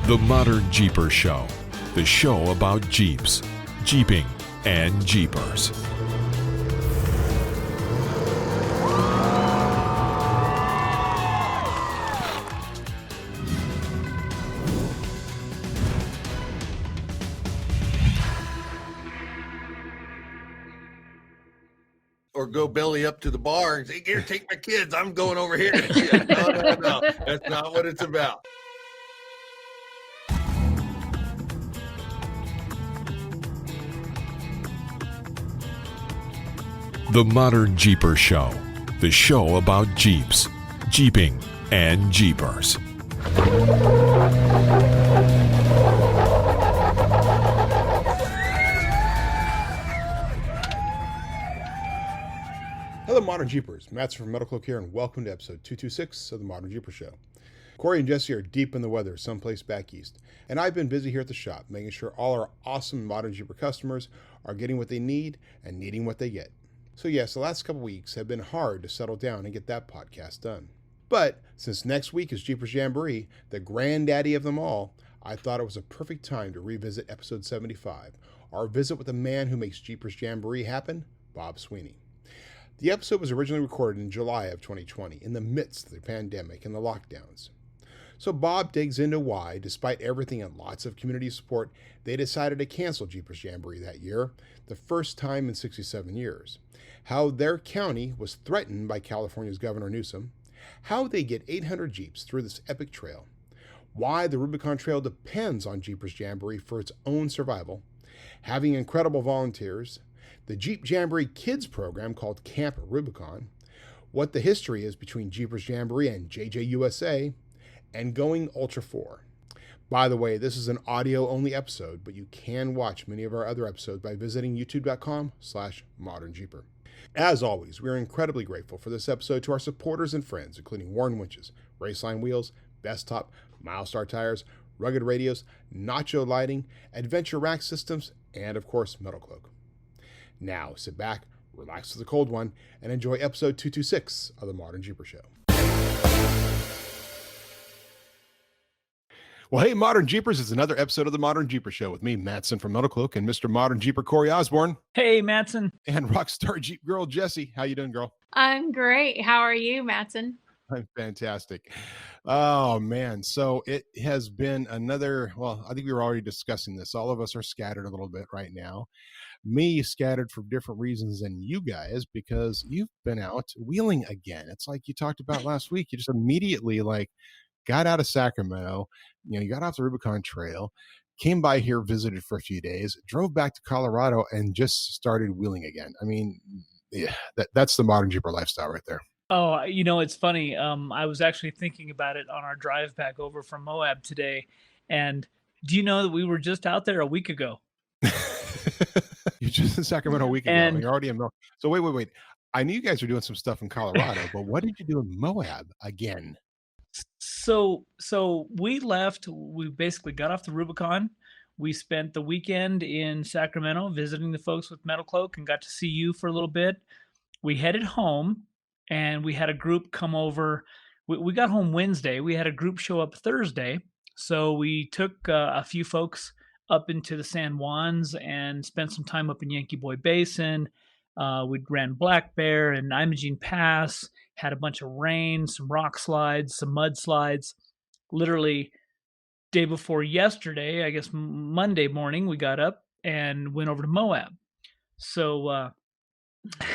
The Modern Jeeper Show, the show about Jeeps, Jeeping, and Jeepers. Or go belly up to the bar and say, here, take my kids. I'm going over here. No. That's not what it's about. The Modern Jeeper Show, the show about Jeeps, Jeeping, and Jeepers. Hello, Modern Jeepers. Matson from Metalcloak here, and welcome to episode 226 of the Modern Jeeper Show. Corey and Jessy are deep in the weather someplace back east, and I've been busy here at the shop making sure all our awesome Modern Jeeper customers are getting what they need and needing what they get. So yes, the last couple weeks have been hard to settle down and get that podcast done. But since next week is Jeepers Jamboree, the granddaddy of them all, I thought it was a perfect time to revisit episode 75, our visit with the man who makes Jeepers Jamboree happen, Bob Sweeney. The episode was originally recorded in July of 2020, in the midst of the pandemic and the lockdowns. So Bob digs into why, despite everything and lots of community support, they decided to cancel Jeepers Jamboree that year, the first time in 67 years. How their county was threatened by California's Governor Newsom. How they get 800 Jeeps through this epic trail. Why the Rubicon Trail depends on Jeepers Jamboree for its own survival. Having incredible volunteers. The Jeep Jamboree Kids program called Camp Rubicon. What the history is between Jeepers Jamboree and JJUSA. And Going Ultra4. By the way, this is an audio-only episode, but you can watch many of our other episodes by visiting youtube.com/ModernJeeper. As always, we are incredibly grateful for this episode to our supporters and friends, including Warren Winches, Raceline Wheels, Best Top, Milestar Tires, Rugged Radios, Nacho Lighting, Adventure Rack Systems, and of course, Metalcloak. Now, sit back, relax to the cold one, and enjoy episode 226 of the Modern Jeeper Show. Well, hey, Modern Jeepers, it's another episode of the Modern Jeeper Show with me, Matson from Metalcloak, and Mr. Modern Jeeper Corey Osborne. Hey, Matson. And Rockstar Jeep girl, Jessy. How you doing, girl? I'm great. How are you, Matson? I'm fantastic. Oh, man. So it has been another, well, I think we were already discussing this. All of us are scattered a little bit right now. Me scattered for different reasons than you guys, because you've been out wheeling again. It's like you talked about last week. You just immediately got out of Sacramento, you got off the Rubicon Trail, came by here, visited for a few days, drove back to Colorado, and just started wheeling again. I mean, yeah, that's the Modern Jeeper lifestyle right there. Oh, it's funny. I was actually thinking about it on our drive back over from Moab today. And do you know that we were just out there a week ago? You're just in Sacramento a week ago. And you're already in Moab. So wait. I knew you guys were doing some stuff in Colorado, but what did you do in Moab again? So we left. We basically got off the Rubicon. We spent the weekend in Sacramento visiting the folks with Metalcloak and got to see you for a little bit. We headed home, and we had a group come over. We got home Wednesday. We had a group show up Thursday. So we took a few folks up into the San Juans and spent some time up in Yankee Boy Basin. We ran Black Bear and Imogene Pass, had a bunch of rain, some rock slides, some mud slides. Literally day before yesterday, I guess Monday morning, we got up and went over to Moab. So,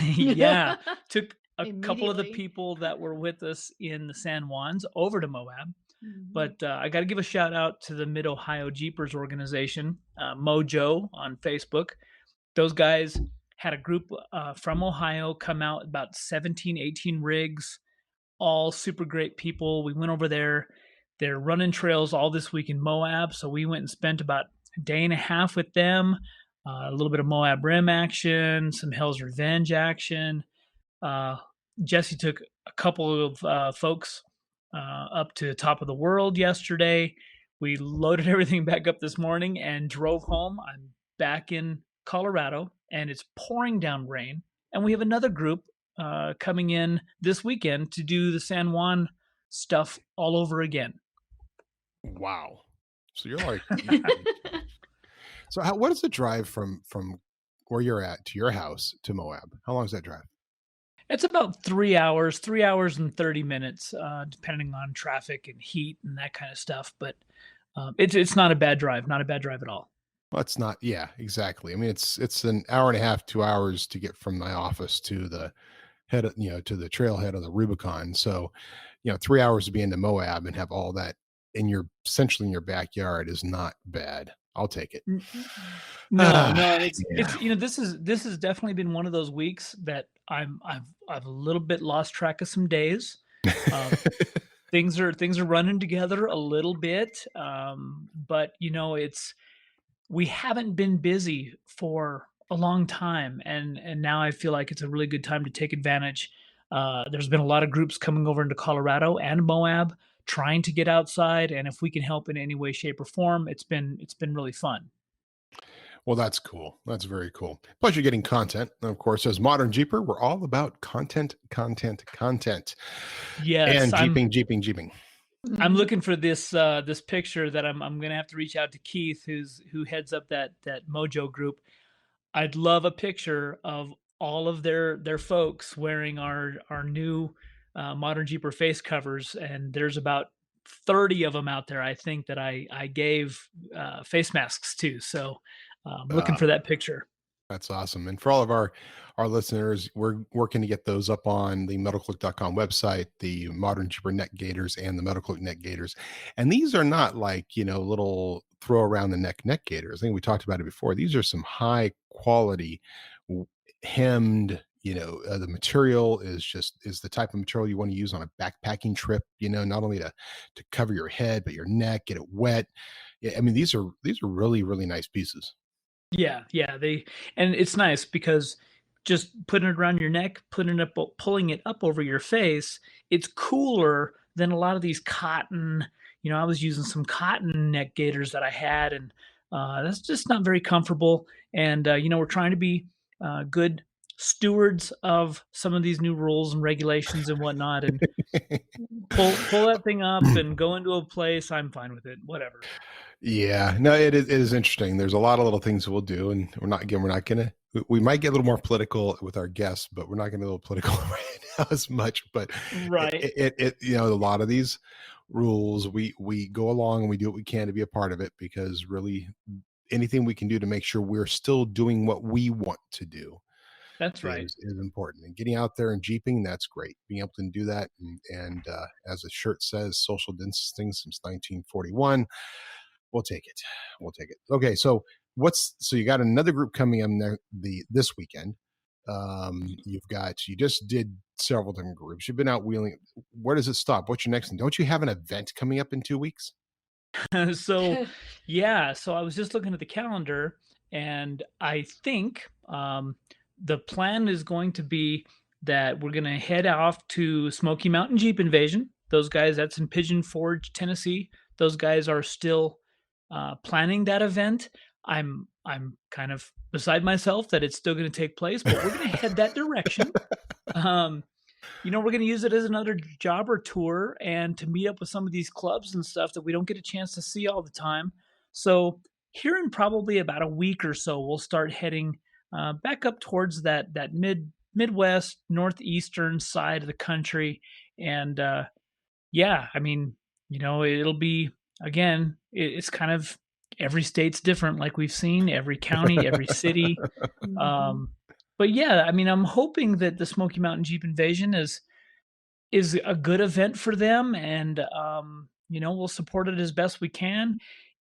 yeah, took a couple of the people that were with us in the San Juans over to Moab. Mm-hmm. But I got to give a shout out to the Mid-Ohio Jeepers organization, Mojo on Facebook. Those guys had a group from Ohio come out, about 17, 18 rigs, all super great people. We went over there. They're running trails all this week in Moab. So we went and spent about a day and a half with them, a little bit of Moab Rim action, some Hell's Revenge action. Jessy took a couple of folks up to the top of the world yesterday. We loaded everything back up this morning and drove home. I'm back in Colorado, and it's pouring down rain. And we have another group coming in this weekend to do the San Juan stuff all over again. Wow. So you're like, so what is the drive from where you're at to your house to Moab? How long is that drive? It's about 3 hours and 30 minutes, depending on traffic and heat and that kind of stuff. But it's not a bad drive, not a bad drive at all. Well, it's not. Yeah, exactly. I mean, it's an hour and a half, 2 hours to get from my office to the head of, to the trailhead of the Rubicon. So, 3 hours to be into Moab and have all that essentially in your backyard is not bad. I'll take it. No, it's this has definitely been one of those weeks that I've a little bit lost track of some days. Things are running together a little bit, but we haven't been busy for a long time, and now I feel like it's a really good time to take advantage. There's been a lot of groups coming over into Colorado and Moab trying to get outside, and if we can help in any way, shape, or form, it's been really fun. Well, that's cool. That's very cool. Plus, you're getting content. And of course, as Modern Jeeper, we're all about content. Yes, and jeeping. I'm looking for this picture that I'm gonna have to reach out to Keith, who heads up that Mojo group. I'd love a picture of all of their folks wearing our new Modern Jeeper face covers, and there's about 30 of them out there, I think, that I gave face masks to. So looking for that picture. That's awesome. And for all of our listeners, we're working to get those up on the Metalcloak.com website, the Modern Jeeper neck gaiters and the Metalcloak neck gaiters. And these are not like, little throw around the neck gaiters. I think we talked about it before. These are some high quality hemmed, the material is the type of material you want to use on a backpacking trip, not only to cover your head, but your neck, get it wet. Yeah, I mean, these are really, really nice pieces. Yeah, and it's nice because just putting it around your neck, pulling it up over your face, it's cooler than a lot of these cotton. I was using some cotton neck gaiters that I had, and that's just not very comfortable. And we're trying to be good stewards of some of these new rules and regulations and whatnot, and pull that thing up and go into a place. I'm fine with it, whatever. Yeah, no, it is interesting. There's a lot of little things we'll do, and we might get a little more political with our guests, but we're not going to get a little political right now as much. But right, a lot of these rules, we go along and we do what we can to be a part of it, because really anything we can do to make sure we're still doing what we want to do. That's right. Is important. And getting out there and jeeping, that's great. Being able to do that. And as the shirt says, social distancing since 1941. We'll take it. Okay. So you got another group coming in there this weekend. You just did several different groups. You've been out wheeling. Where does it stop? What's your next thing? Don't you have an event coming up in 2 weeks? So I was just looking at the calendar, and I think the plan is going to be that we're going to head off to Smoky Mountain Jeep Invasion. Those guys, that's in Pigeon Forge, Tennessee. Those guys are still planning that event. I'm kind of beside myself that it's still going to take place, but we're going to head that direction. We're going to use it as another jobber tour and to meet up with some of these clubs and stuff that we don't get a chance to see all the time. So here in probably about a week or so, we'll start heading back up towards that Midwest, northeastern side of the country. And it'll be, again, it's kind of every state's different, like we've seen, every county, every city. But yeah, I'm hoping that the Smoky Mountain Jeep Invasion is a good event for them, and we'll support it as best we can.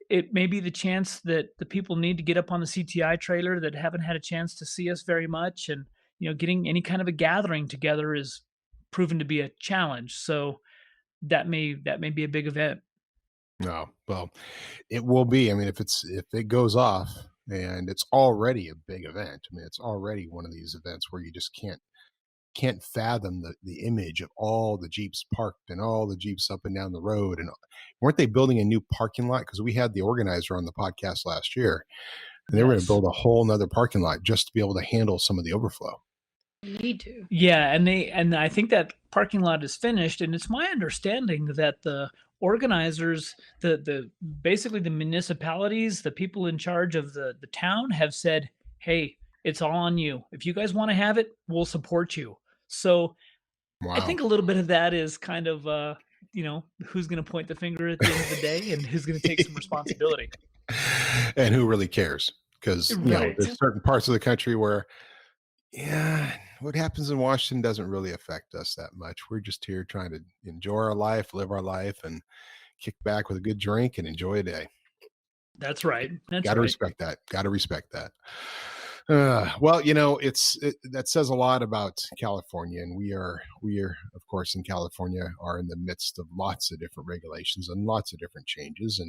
It may be the chance that the people need to get up on the CTI trailer that haven't had a chance to see us very much, and getting any kind of a gathering together is proven to be a challenge. So that may be a big event. No, well, it will be. If it goes off, and it's already a big event. It's already one of these events where you just can't fathom the image of all the Jeeps parked and all the Jeeps up and down the road. And weren't they building a new parking lot? Because we had the organizer on the podcast last year, and they were going to build a whole nother parking lot just to be able to handle some of the overflow. Need to. Yeah, and I think that parking lot is finished, and it's my understanding that the organizers, the basically the municipalities, the people in charge of the town have said, hey, it's all on you. If you guys want to have it, we'll support you. So Wow. I think a little bit of that is kind of who's going to point the finger at the end of the day and who's going to take some responsibility. And who really cares? Because Right. there's certain parts of the country where, what happens in Washington doesn't really affect us that much. We're just here trying to enjoy our life, live our life, and kick back with a good drink and enjoy a day. That's right. Got to respect that. Got to respect that. Well, that says a lot about California, and we are, of course, in California, are in the midst of lots of different regulations and lots of different changes,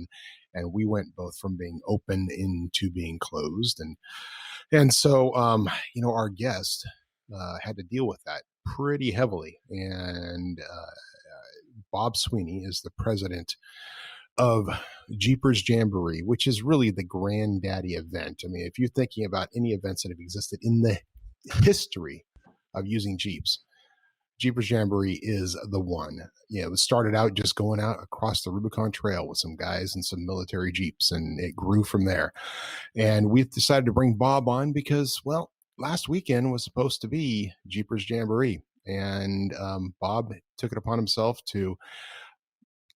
and we went both from being open into being closed, and so our guest had to deal with that pretty heavily, and Bob Sweeney is the president of Jeepers Jamboree, which is really the granddaddy event. I mean, if you're thinking about any events that have existed in the history of using Jeeps, Jeepers Jamboree is the one. It started out just going out across the Rubicon Trail with some guys and some military Jeeps, and it grew from there. And we've decided to bring Bob on because, well, last weekend was supposed to be Jeepers Jamboree, and Bob took it upon himself to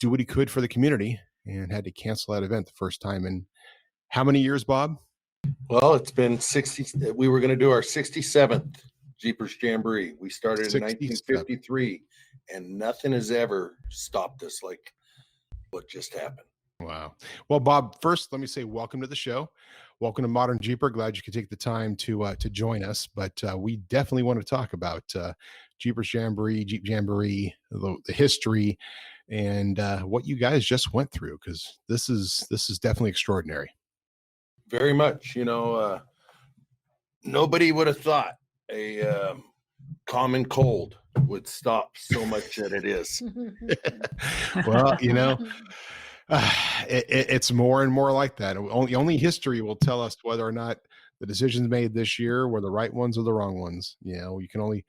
do what he could for the community and had to cancel that event the first time in how many years, Bob? Well, it's been 60. We were going to do our 67th Jeepers Jamboree. We started in 1953, and nothing has ever stopped us like what just happened. Wow. Well, Bob, first, let me say welcome to the show. Welcome to Modern Jeeper. Glad you could take the time to join us. But we definitely want to talk about Jeepers Jamboree, Jeep Jamboree, the history, and what you guys just went through, because this is definitely extraordinary. Very much. Nobody would have thought a common cold would stop so much that it is. Well, it's more and more like that. Only history will tell us whether or not the decisions made this year were the right ones or the wrong ones. You can only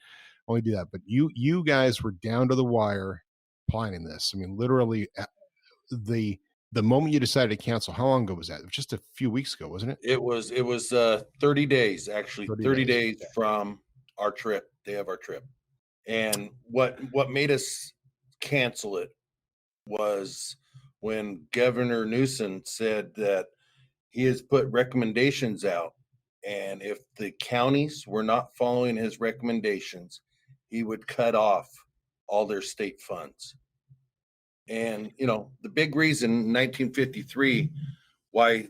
do that. But you guys were down to the wire planning this. I mean, literally, the moment you decided to cancel, how long ago was that? It was just a few weeks ago, wasn't it? It was 30 days, actually. 30 days from our trip, day of our trip. And what made us cancel it was when Governor Newsom said that he has put recommendations out, and if the counties were not following his recommendations, he would cut off all their state funds. And, the big reason in 1953 why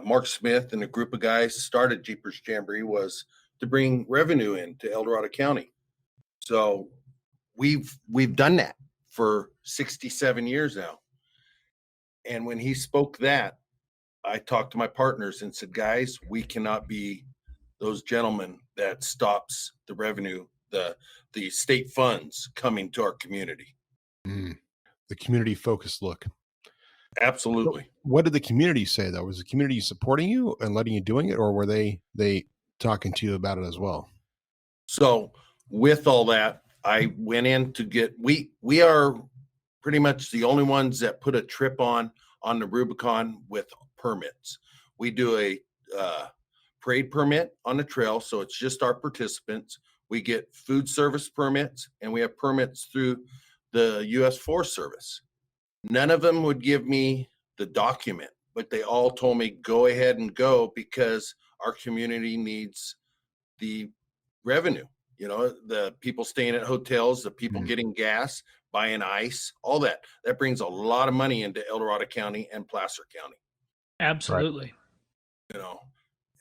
Mark Smith and a group of guys started Jeepers Jamboree was to bring revenue into El Dorado County. So we've done that for 67 years now. And when he spoke that, I talked to my partners and said, guys, we cannot be those gentlemen that stops the revenue, the state funds coming to our community. The community focused look. Absolutely. So what did the community say, though? Was the community supporting you and letting you doing it, or were they talking to you about it as well? So with all that, I went in to get, we are pretty much the only ones that put a trip on the Rubicon with permits. We do a parade permit on the trail, so it's just our participants. We get food service permits, and we have permits through the U.S. Forest Service. None of them would give me the document, but they all told me go ahead and go because our community needs the revenue. The people staying at hotels, the people getting gas, buying ice, all that. That brings a lot of money into El Dorado County and Placer County. Absolutely.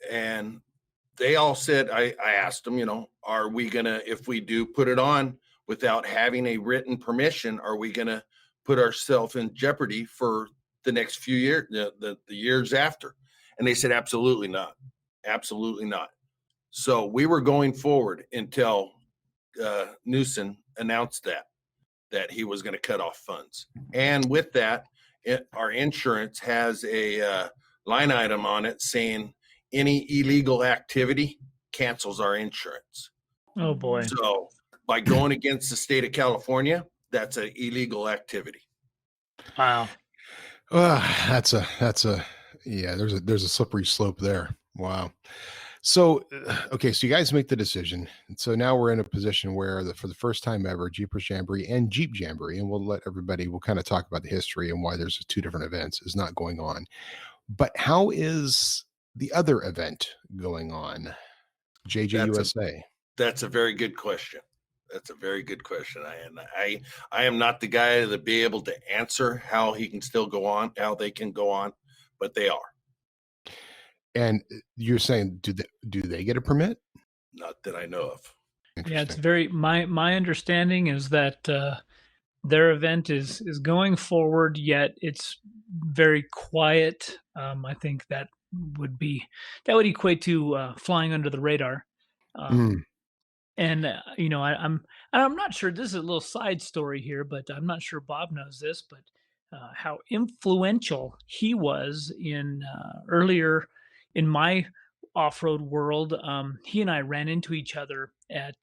And they all said, I asked them, are we gonna, if we do put it on without having a written permission, are we gonna put ourselves in jeopardy for the next few years, the years after? And they said, absolutely not. Absolutely not. So we were going forward until Newsom announced that he was going to cut off funds. And with that, our insurance has a line item on it saying any illegal activity cancels our insurance. Oh, boy. So by going against the state of California, that's an illegal activity. Wow. That's a yeah. There's a slippery slope there. Wow. So okay, so you guys make the decision. And so now we're in a position where for the first time ever, Jeepers Jamboree and Jeep Jamboree, and we'll kind of talk about the history and why there's two different events is not going on. But how is the other event going on? JJUSA. That's a very good question. That's a very good question. I am not the guy to be able to answer how he can still go on, how they can go on, but they are. And you're saying, do they get a permit? Not that I know of. Yeah, it's very my understanding is that their event is going forward, yet it's very quiet. I think that would equate to flying under the radar. And I'm not sure. This is a little side story here, but I'm not sure Bob knows this, but how influential he was in earlier in my off-road world. He and I ran into each other at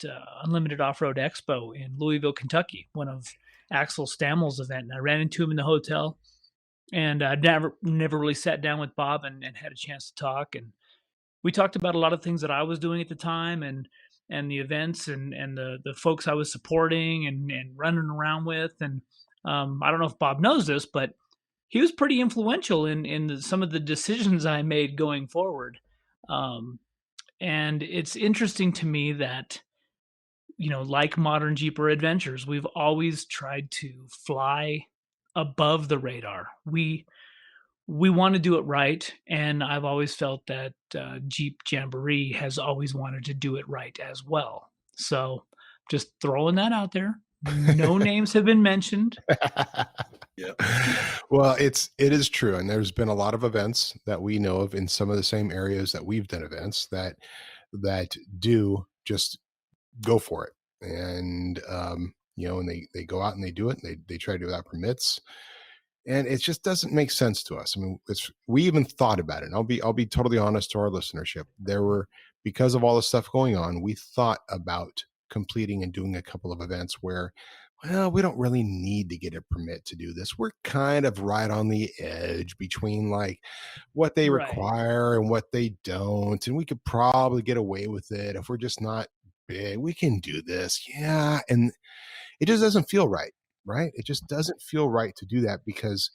Unlimited Off-Road Expo in Louisville, Kentucky, one of Axel Stammel's event. And I ran into him in the hotel, and I never really sat down with Bob and had a chance to talk. And we talked about a lot of things that I was doing at the time, and the events and the folks I was supporting and running around with. And I don't know if Bob knows this, but he was pretty influential in some of the decisions I made going forward. And it's interesting to me that, like Modern Jeeper Adventures, we've always tried to fly above the radar. We want to do it right, and I've always felt that Jeep Jamboree has always wanted to do it right as well. So just throwing that out there. No names have been mentioned. Yeah. Well, it is true. And there's been a lot of events that we know of in some of the same areas that we've done events that do just go for it. And, and they go out and they do it, and they try to do it without permits. And it just doesn't make sense to us. I mean, we even thought about it. And I'll be totally honest to our listenership. Because of all the stuff going on, we thought about completing and doing a couple of events where, well, we don't really need to get a permit to do this. We're kind of right on the edge between like what they require and what they don't. And we could probably get away with it if we're just not big. We can do this. Yeah. And it just doesn't feel right. Right. It just doesn't feel right to do that because,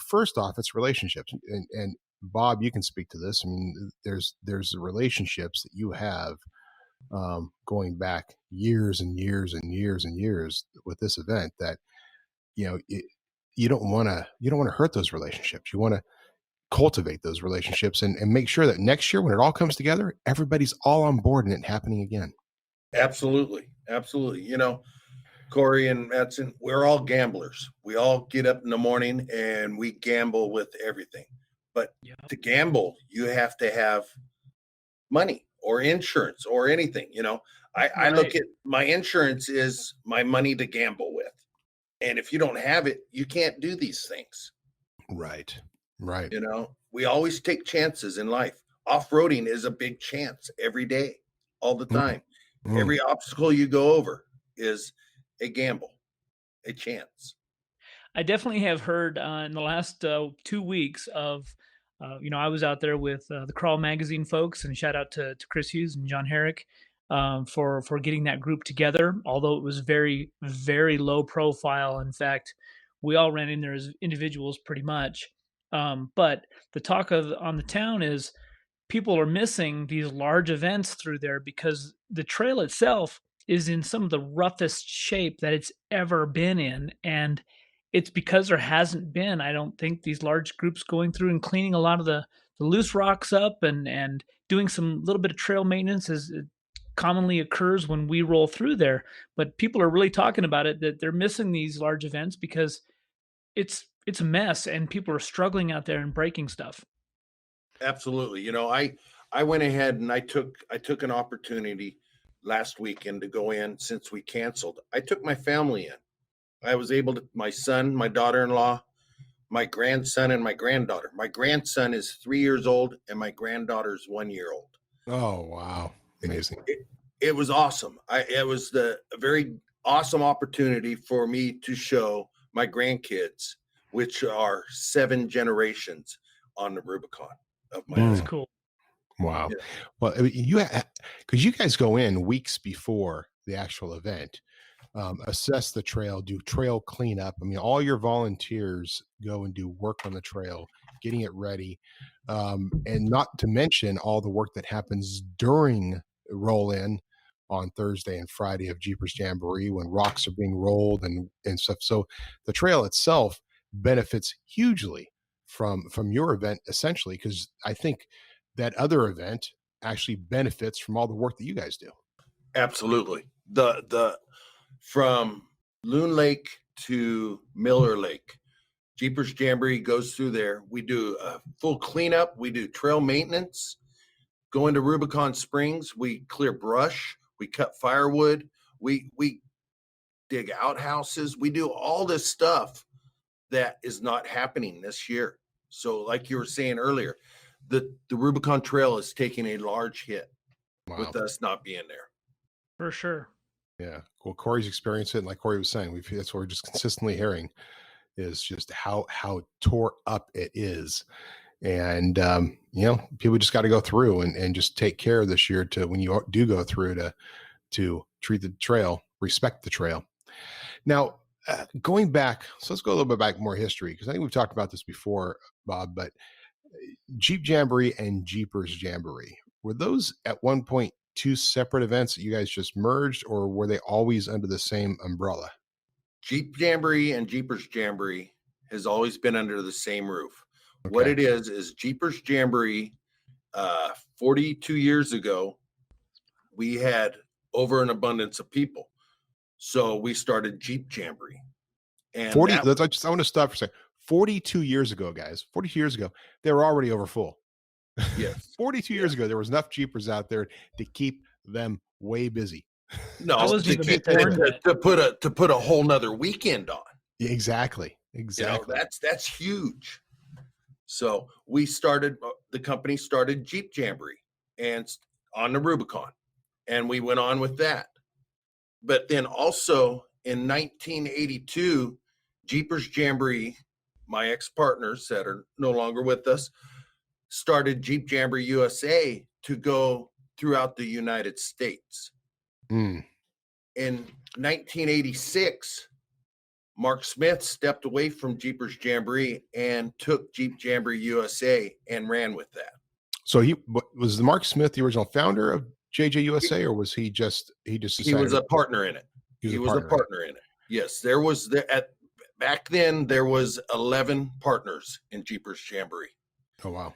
first off, it's relationships. And Bob, you can speak to this. I mean, there's the relationships that you have going back years and years and years and years with this event that, you don't want to hurt those relationships. You want to cultivate those relationships and make sure that next year when it all comes together, everybody's all on board and it happening again. Absolutely. Absolutely. Corey and Matson, we're all gamblers. We all get up in the morning and we gamble with everything. But to gamble, you have to have money or insurance or anything. I look at my insurance is my money to gamble with. And if you don't have it, you can't do these things. Right. We always take chances in life. Off-roading is a big chance every day, all the time. Every obstacle you go over is a gamble, a chance. I definitely have heard in the last 2 weeks of, I was out there with the Crawl Magazine folks, and shout out to Chris Hughes and John Herrick for getting that group together. Although it was very, very low profile. In fact, we all ran in there as individuals pretty much. But the talk on the town is people are missing these large events through there because the trail itself is in some of the roughest shape that it's ever been in. And it's because there hasn't been, I don't think, these large groups going through and cleaning a lot of the loose rocks up and doing some little bit of trail maintenance as it commonly occurs when we roll through there. But people are really talking about it, that they're missing these large events because it's a mess and people are struggling out there and breaking stuff. Absolutely. I went ahead and I took an opportunity last weekend to go in since we canceled. I took my family in. I was able to, my son, my daughter-in-law, my grandson, and my granddaughter. My grandson is 3 years old and my granddaughter is 1 year old. Oh, wow. Amazing. It was awesome. It was a very awesome opportunity for me to show my grandkids, which are 7 generations on the Rubicon of my That's own. cool. Wow. Yeah. Well, I mean, because you guys go in weeks before the actual event, assess the trail, do trail cleanup. I mean, all your volunteers go and do work on the trail, getting it ready. And not to mention all the work that happens during roll in on Thursday and Friday of Jeepers Jamboree when rocks are being rolled and stuff. So the trail itself benefits hugely from your event, essentially, because I think that other event actually benefits from all the work that you guys do. Absolutely. The from Loon Lake to Miller Lake, Jeepers Jamboree goes through there. We do a full cleanup. We do trail maintenance. Go into Rubicon Springs. We clear brush. We cut firewood. We dig outhouses. We do all this stuff that is not happening this year. So, like you were saying earlier, the Rubicon Trail is taking a large hit with us not being there. For sure. Yeah. Well, Corey's experienced it. And like Corey was saying, that's what we're just consistently hearing is just how tore up it is. And, people just got to go through and just take care this year to when you do go through to treat the trail, respect the trail. Now, going back, so let's go a little bit back more history, because I think we've talked about this before, Bob, but Jeep Jamboree and Jeepers Jamboree, were those at one point 2 separate events that you guys just merged, or were they always under the same umbrella? Jeep Jamboree and Jeepers Jamboree has always been under the same roof. Okay. What it is Jeepers Jamboree, 42 years ago, we had over an abundance of people. So we started Jeep Jamboree. And I want to stop for a second. 42 years ago, guys, 42 years ago, they were already over full. Yes. 42 years ago, there was enough Jeepers out there to keep them way busy. No, I wasn't even born yet. to put a whole nother weekend on. Yeah, exactly. That's huge. So we started, the company started Jeep Jamboree and on the Rubicon, and we went on with that. But then also in 1982, Jeepers Jamboree, my ex-partners that are no longer with us, started Jeep Jamboree USA to go throughout the United States. In 1986, Mark Smith stepped away from Jeepers Jamboree and took Jeep Jamboree USA and ran with that. So was Mark Smith the original founder of JJ USA, or was he just decided he was a partner in it? He was a partner in it. Yes, back then there was 11 partners in Jeepers Jamboree. Oh wow.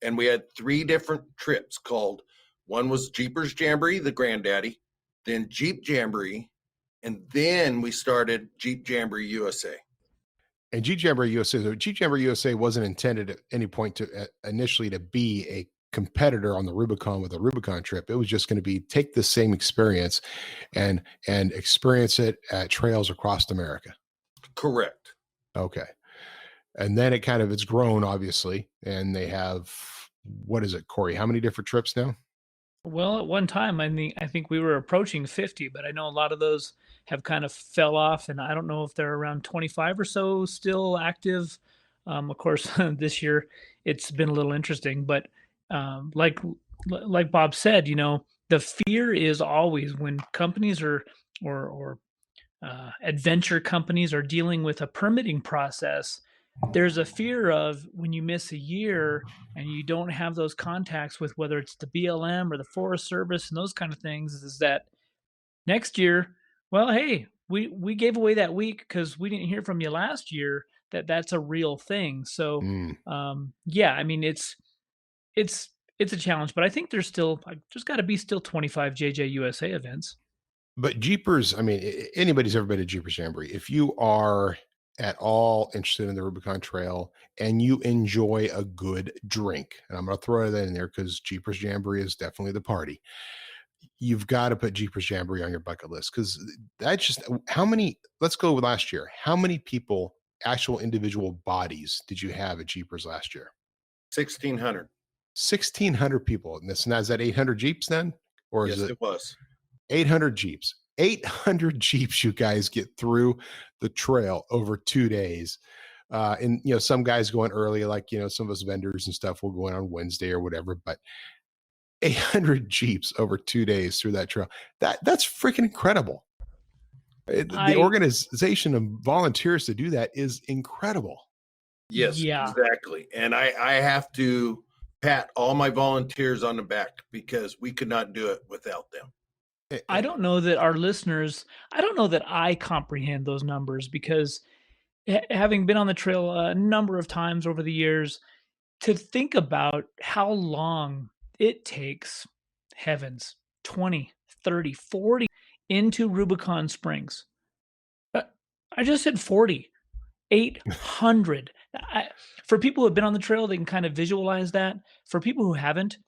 And we had 3 different trips called, one was Jeepers Jamboree, the granddaddy, then Jeep Jamboree, and then we started Jeep Jamboree USA. And Jeep Jamboree USA wasn't intended at any point to initially to be a competitor on the Rubicon with a Rubicon trip. It was just going to be take the same experience and experience it at trails across America. Correct. Okay. And then it's grown, obviously, and they have, what is it, Corey? How many different trips now? Well, at one time, I think we were approaching 50, but I know a lot of those have kind of fell off, and I don't know if they're around 25 or so still active. Of course, this year it's been a little interesting, but like Bob said, the fear is always when companies or adventure companies are dealing with a permitting process. There's a fear of when you miss a year and you don't have those contacts with whether it's the BLM or the Forest Service and those kind of things, is that next year, well, hey, we gave away that week because we didn't hear from you last year. That's a real thing. So, yeah, I mean, it's a challenge, but I think there's got to be still 25 JJ USA events. But Jeepers, I mean, anybody's ever been to Jeepers Jamboree. If you are at all interested in the Rubicon Trail and you enjoy a good drink, and I'm going to throw that in there because Jeepers Jamboree is definitely the party, you've got to put Jeepers Jamboree on your bucket list, because that's just let's go with last year. How many people, actual individual bodies, did you have at Jeepers last year? 1,600. 1,600 people. And is that 800 Jeeps then? Or yes, is it was 800 Jeeps? 800 Jeeps you guys get through the trail over 2 days. And, some guys going early, like, some of us vendors and stuff will go in on Wednesday or whatever, but 800 Jeeps over 2 days through that trail. That's freaking incredible. The organization of volunteers to do that is incredible. Yes, Yeah. exactly. And I have to pat all my volunteers on the back because we could not do it without them. I don't know that our listeners, I don't know that I comprehend those numbers because having been on the trail a number of times over the years, to think about how long it takes, heavens, 20, 30, 40 into Rubicon Springs. I just said 40, 800. For people who have been on the trail, they can kind of visualize that. For people who haven't,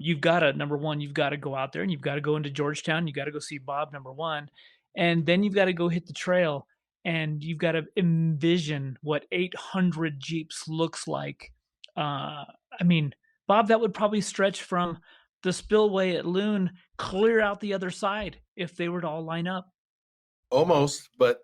you've got to, number one, you've got to go out there and you've got to go into Georgetown. You got to go see Bob, number one. And then you've got to go hit the trail and you've got to envision what 800 Jeeps looks like. I mean, Bob, that would probably stretch from the spillway at Loon clear out the other side if they were to all line up. Almost, but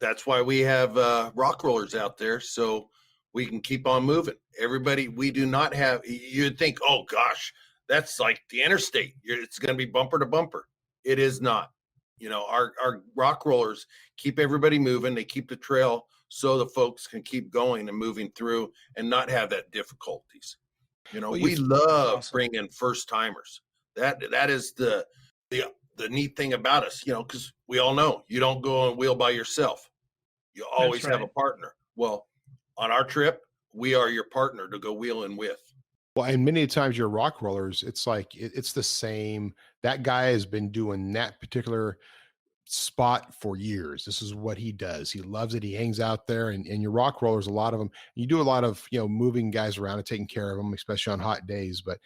that's why we have rock rollers out there so we can keep on moving. Everybody, we do not have, you'd think, oh gosh, that's like the interstate. It's going to be bumper to bumper. It is not. Our rock rollers keep everybody moving. They keep the trail so the folks can keep going and moving through and not have that difficulties. We love bringing first timers. That is the neat thing about us, because we all know you don't go and wheel by yourself. You always have a partner. Well, on our trip, we are your partner to go wheeling with. Well, and many times your rock rollers, it's like, it's the same. That guy has been doing that particular spot for years. This is what he does. He loves it. He hangs out there, and your rock rollers, a lot of them, you do a lot of, moving guys around and taking care of them, especially on hot days, but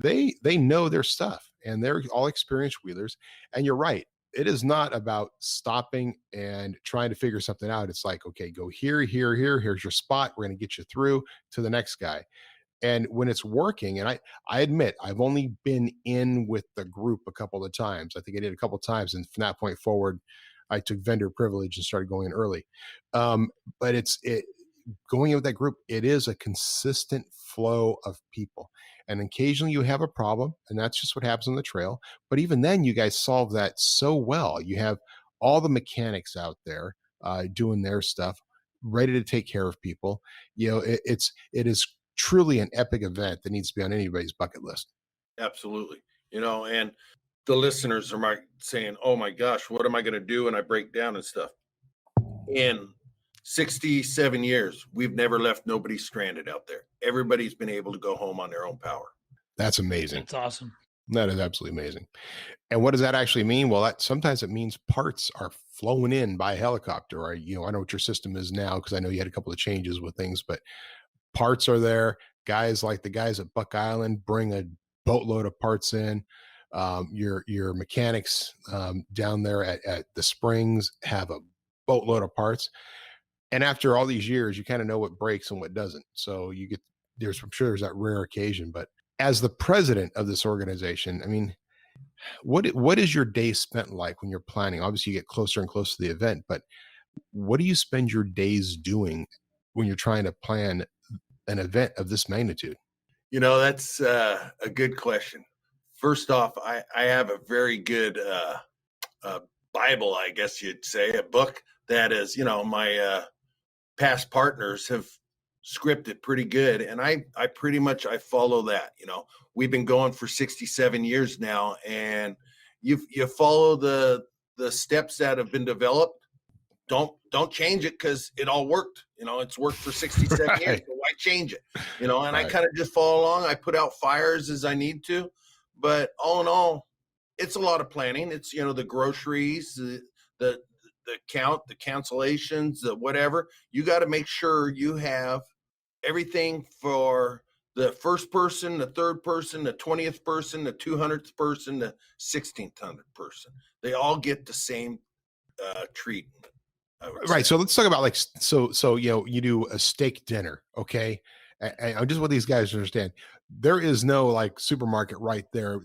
they know their stuff and they're all experienced wheelers. And you're right. It is not about stopping and trying to figure something out. It's like, okay, go here, here, here. Here's your spot. We're going to get you through to the next guy. And when it's working, and I admit, I've only been in with the group a couple of times. I think I did a couple of times. And from that point forward, I took vendor privilege and started going in early. But going in with that group, it is a consistent flow of people. And occasionally you have a problem, and that's just what happens on the trail. But even then, you guys solve that so well. You have all the mechanics out there doing their stuff, ready to take care of people. It is truly an epic event that needs to be on anybody's bucket list. Absolutely. And the listeners are saying, oh my gosh, what am I going to do when I break down and stuff? In 67 years, we've never left nobody stranded out there. Everybody's been able to go home on their own power. That's amazing. That's awesome. That is absolutely amazing. And what does that actually mean? Well, sometimes it means parts are flown in by helicopter. I know what your system is now because I know you had a couple of changes with things, but parts are there. Guys like the guys at Buck Island bring a boatload of parts in. Your mechanics down there at the Springs have a boatload of parts. And after all these years, you kind of know what breaks and what doesn't. So I'm sure there's that rare occasion. But as the president of this organization, I mean, what is your day spent like when you're planning? Obviously, you get closer and closer to the event, but what do you spend your days doing when you're trying to plan an event of this magnitude? That's a good question. First off, I have a very good Bible, I guess you'd say, a book that is, my past partners have scripted pretty good. And I pretty much, I follow that. We've been going for 67 years now, and you follow the steps that have been developed. Don't change it because it all worked. It's worked for 67 Right. years. So why change it? And Right. I kind of just follow along. I put out fires as I need to, but all in all, it's a lot of planning. It's, the groceries, the count, the cancellations, the whatever. You got to make sure you have everything for the first person, the third person, the 20th person, the 200th person, the 16th person. They all get the same treatment. Right. So let's talk about so you do a steak dinner. Okay. And I just want these guys to understand, there is no supermarket right there.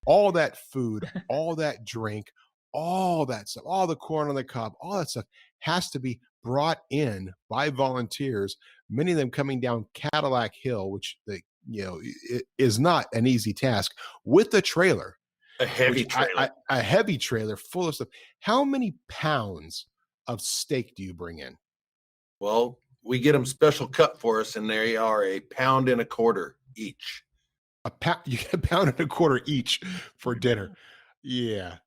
All that food, all that drink, all that stuff, all the corn on the cob, all that stuff has to be brought in by volunteers, many of them coming down Cadillac Hill, which it is not an easy task, with a trailer. A heavy trailer. A heavy trailer full of stuff. How many pounds of steak do you bring in? Well, we get them special cut for us, and they are 1.25 pounds each. You get 1.25 pounds each for dinner. Yeah.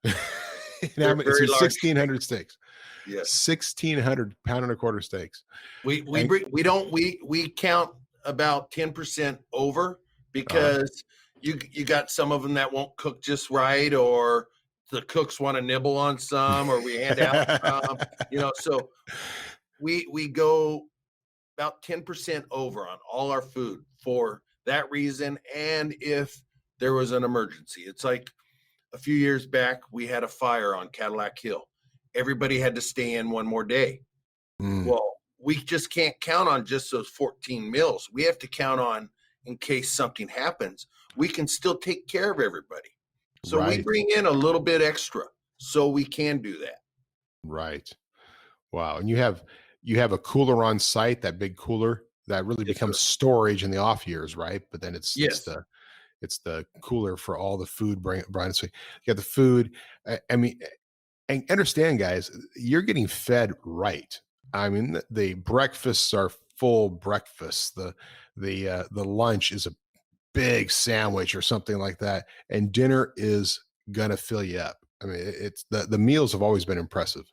It's 1,600 steaks. Yes. 1,600 1.25 pound steaks. We count about 10% over because you got some of them that won't cook just right, or the cooks want to nibble on some, or we hand out some, so we go about 10% over on all our food for that reason. And if there was an emergency, it's like a few years back, we had a fire on Cadillac Hill. Everybody had to stay in one more day. Well, we just can't count on just those 14 meals. We have to count on, in case something happens, we can still take care of everybody. So we bring in a little bit extra so we can do that. Right. Wow. And you have a cooler on site, that big cooler that really becomes storage in the off years, right? But then it's the cooler for all the food. Brian, so you got the food. I mean, and understand, guys, you're getting fed right. I mean, the breakfasts are full breakfasts. The lunch is a big sandwich or something like that, and dinner is gonna fill you up. I mean, it's the meals have always been impressive.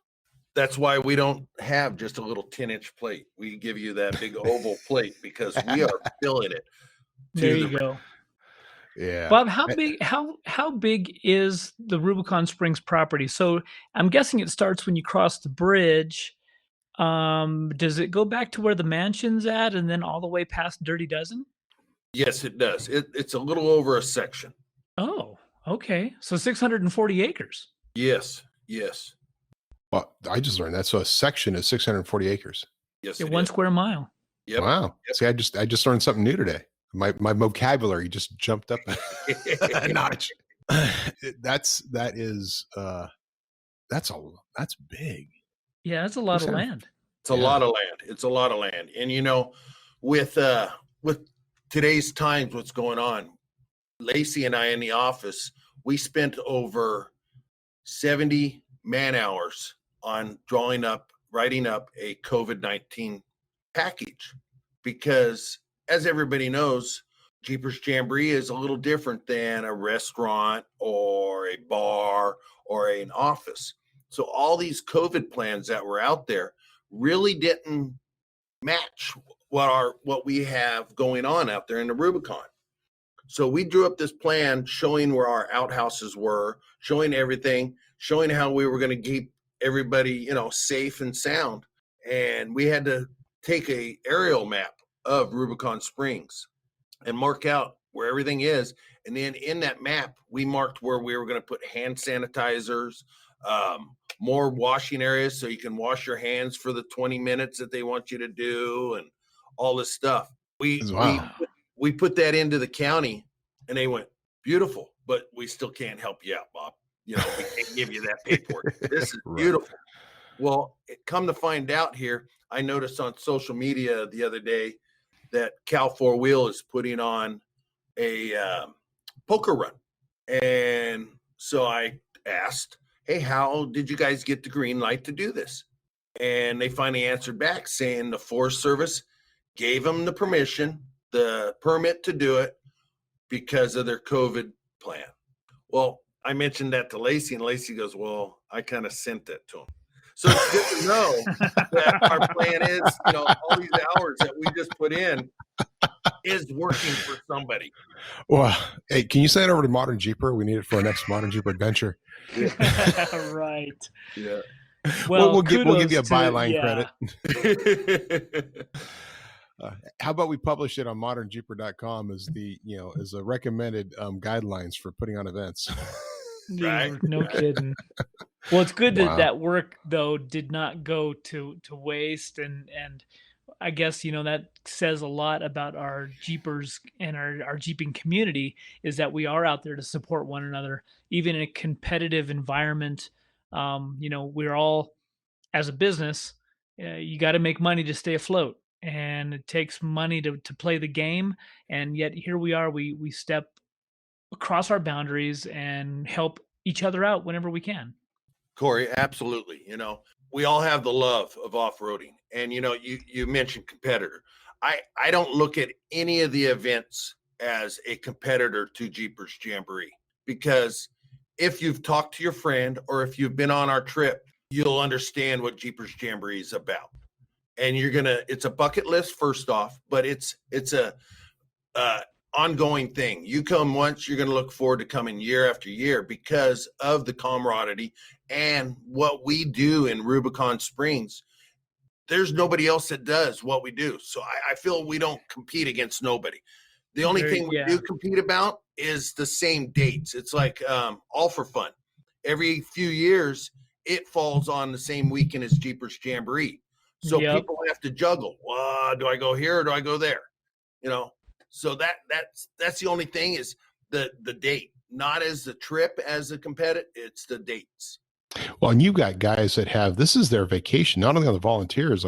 That's why we don't have just a little 10-inch plate. We give you that big oval plate because we are filling it. There you go. Yeah. Bob, how big is the Rubicon Springs property? So I'm guessing it starts when you cross the bridge. Does it go back to where the mansion's at and then all the way past Dirty Dozen? Yes, it does. It's a little over a section. Oh, okay. So 640 acres. Yes. Well, I just learned that. So a section is 640 acres. Yes. Yeah, 1 square mile. Yep. Wow. Yep. See, I just learned something new today. My vocabulary just jumped up a notch. That's big. Yeah, that's a lot of land. It's a lot of land. It's a lot of land. And with today's times, what's going on, Lacey and I in the office, we spent over 70 man hours on writing up a COVID-19 package, because as everybody knows, Jeepers Jamboree is a little different than a restaurant or a bar or an office. So all these COVID plans that were out there really didn't match what we have going on out there in the Rubicon. So we drew up this plan showing where our outhouses were, showing everything, showing how we were going to keep everybody, safe and sound. And we had to take a aerial map of Rubicon Springs and mark out where everything is. And then in that map, we marked where we were going to put hand sanitizers, more washing areas so you can wash your hands for the 20 minutes that they want you to do, and all this stuff. We put that into the county, and they went, beautiful, but we still can't help you out, Bob. We can't give you that paperwork. This is beautiful. Well, come to find out here, I noticed on social media the other day that Cal 4 Wheel is putting on a poker run. And so I asked, hey, how did you guys get the green light to do this? And they finally answered back saying the Forest Service gave them the permit to do it because of their COVID plan. Well, I mentioned that to Lacey, and Lacey goes, well, I kind of sent that to him. So it's good to know that our plan is, all these hours that we just put in is working for somebody. Well, hey, can you send it over to ModernJeeper? We need it for our next ModernJeeper adventure. Right. Yeah. Well, we'll give you a byline credit. How about we publish it on ModernJeeper.com as as a recommended guidelines for putting on events? Right. No kidding. Well, it's good that work though did not go to waste, and I guess that says a lot about our Jeepers and our Jeeping community, is that we are out there to support one another, even in a competitive environment. We're all, as a business, you got to make money to stay afloat, and it takes money to play the game. And yet here we are, we step across our boundaries and help each other out whenever we can. Corey, absolutely. We all have the love of off-roading, and you mentioned competitor. I don't look at any of the events as a competitor to Jeepers Jamboree, because if you've talked to your friend or if you've been on our trip, you'll understand what Jeepers Jamboree is about. And it's a bucket list first off, but it's a ongoing thing. You come once, you're going to look forward to coming year after year because of the camaraderie and what we do in Rubicon Springs. There's nobody else that does what we do. So I feel we don't compete against nobody. The only thing we do compete about is the same dates. It's like all for fun. Every few years, it falls on the same weekend as Jeepers Jamboree. So people have to juggle. Do I go here or do I go there? So that's the only thing is the date, not as the trip as a competitor. It's the dates. Well, and you've got guys that this is their vacation, not only on the volunteers,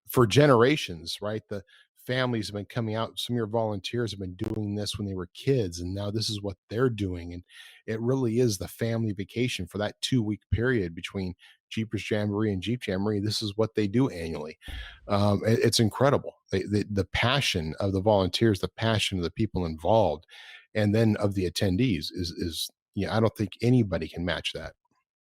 for generations, right? The families have been coming out. Some of your volunteers have been doing this when they were kids, and now this is what they're doing. And it really is the family vacation for that 2-week period between Jeepers Jamboree and Jeep Jamboree. This is what they do annually. It's incredible. The passion of the volunteers, the passion of the people involved, and then of the attendees is I don't think anybody can match that.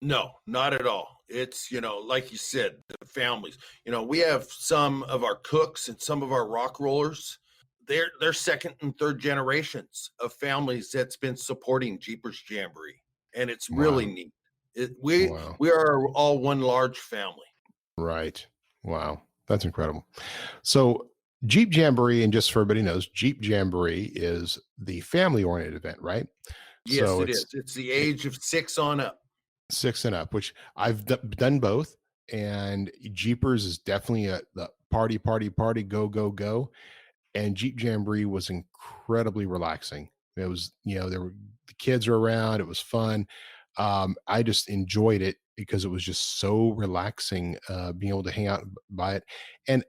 No, not at all. It's, like you said, the families. We have some of our cooks and some of our rock rollers. They're second and third generations of families that's been supporting Jeepers Jamboree, and it's really neat. We are all one large family. Right. Wow. That's incredible. So Jeep Jamboree, and just so everybody knows, Jeep Jamboree is the family-oriented event, right? Yes, so it is. It's the age of 6 on up. 6 and up, which I've done both. And Jeepers is definitely the party, go. And Jeep Jamboree was incredibly relaxing. It was, the kids were around. It was fun. I just enjoyed it because it was just so relaxing, being able to hang out by it and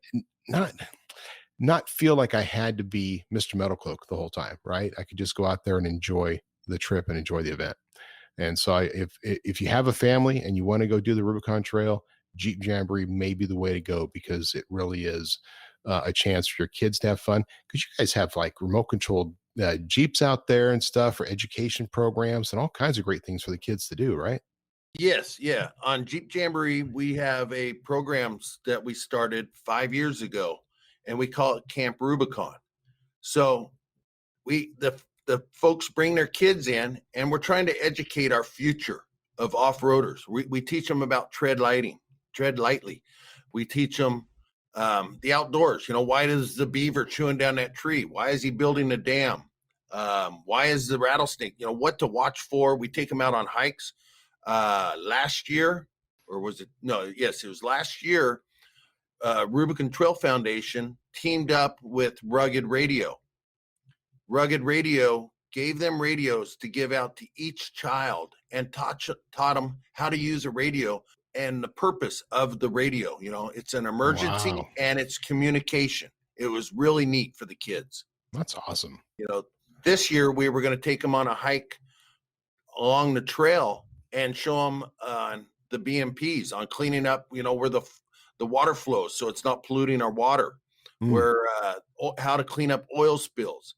not feel like I had to be Mr. Metalcloak the whole time, right? I could just go out there and enjoy the trip and enjoy the event. And so if you have a family and you want to go do the Rubicon Trail, Jeep Jamboree may be the way to go, because it really is a chance for your kids to have fun. Because you guys have remote controlled Jeeps out there and stuff for education programs and all kinds of great things for the kids to do, right? Yes. Yeah. On Jeep Jamboree, we have a program that we started 5 years ago, and we call it Camp Rubicon. So the folks bring their kids in, and we're trying to educate our future of off-roaders. We teach them about tread lightly. We teach them the outdoors. Why is the beaver chewing down that tree? Why is he building a dam? Why is the rattlesnake? What to watch for. We take them out on hikes. Last year, or was it? No, yes, it was last year. Rubicon Trail Foundation teamed up with Rugged Radio. Rugged Radio gave them radios to give out to each child and taught them how to use a radio and the purpose of the radio. It's an emergency and it's communication. It was really neat for the kids. That's awesome. This year we were going to take them on a hike along the trail and show them the BMPs on cleaning up, where the water flows so it's not polluting our water, where how to clean up oil spills,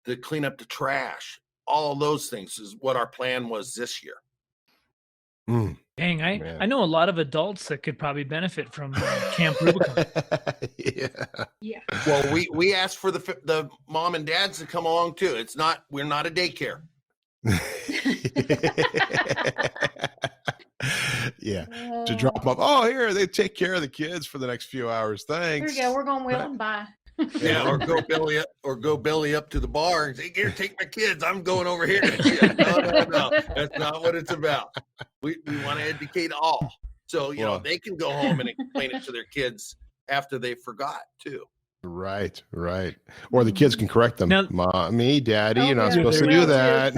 to clean up the trash. All of those things is what our plan was this year. Dang, I know a lot of adults that could probably benefit from Camp Rubicon. Yeah. Well, we asked for the mom and dads to come along too. We're not a daycare. Yeah, to drop them off. Oh, here, they take care of the kids for the next few hours. Thanks. Here you go. We're going wheel and bye. Yeah, or go belly up to the bar and say, "Here, take my kids. I'm going over here." Yeah, no. That's not what it's about. We want to educate all, so they can go home and explain it to their kids after they forgot too. Right. Or the kids can correct them. Now, Mommy, Daddy, you're not supposed to do that.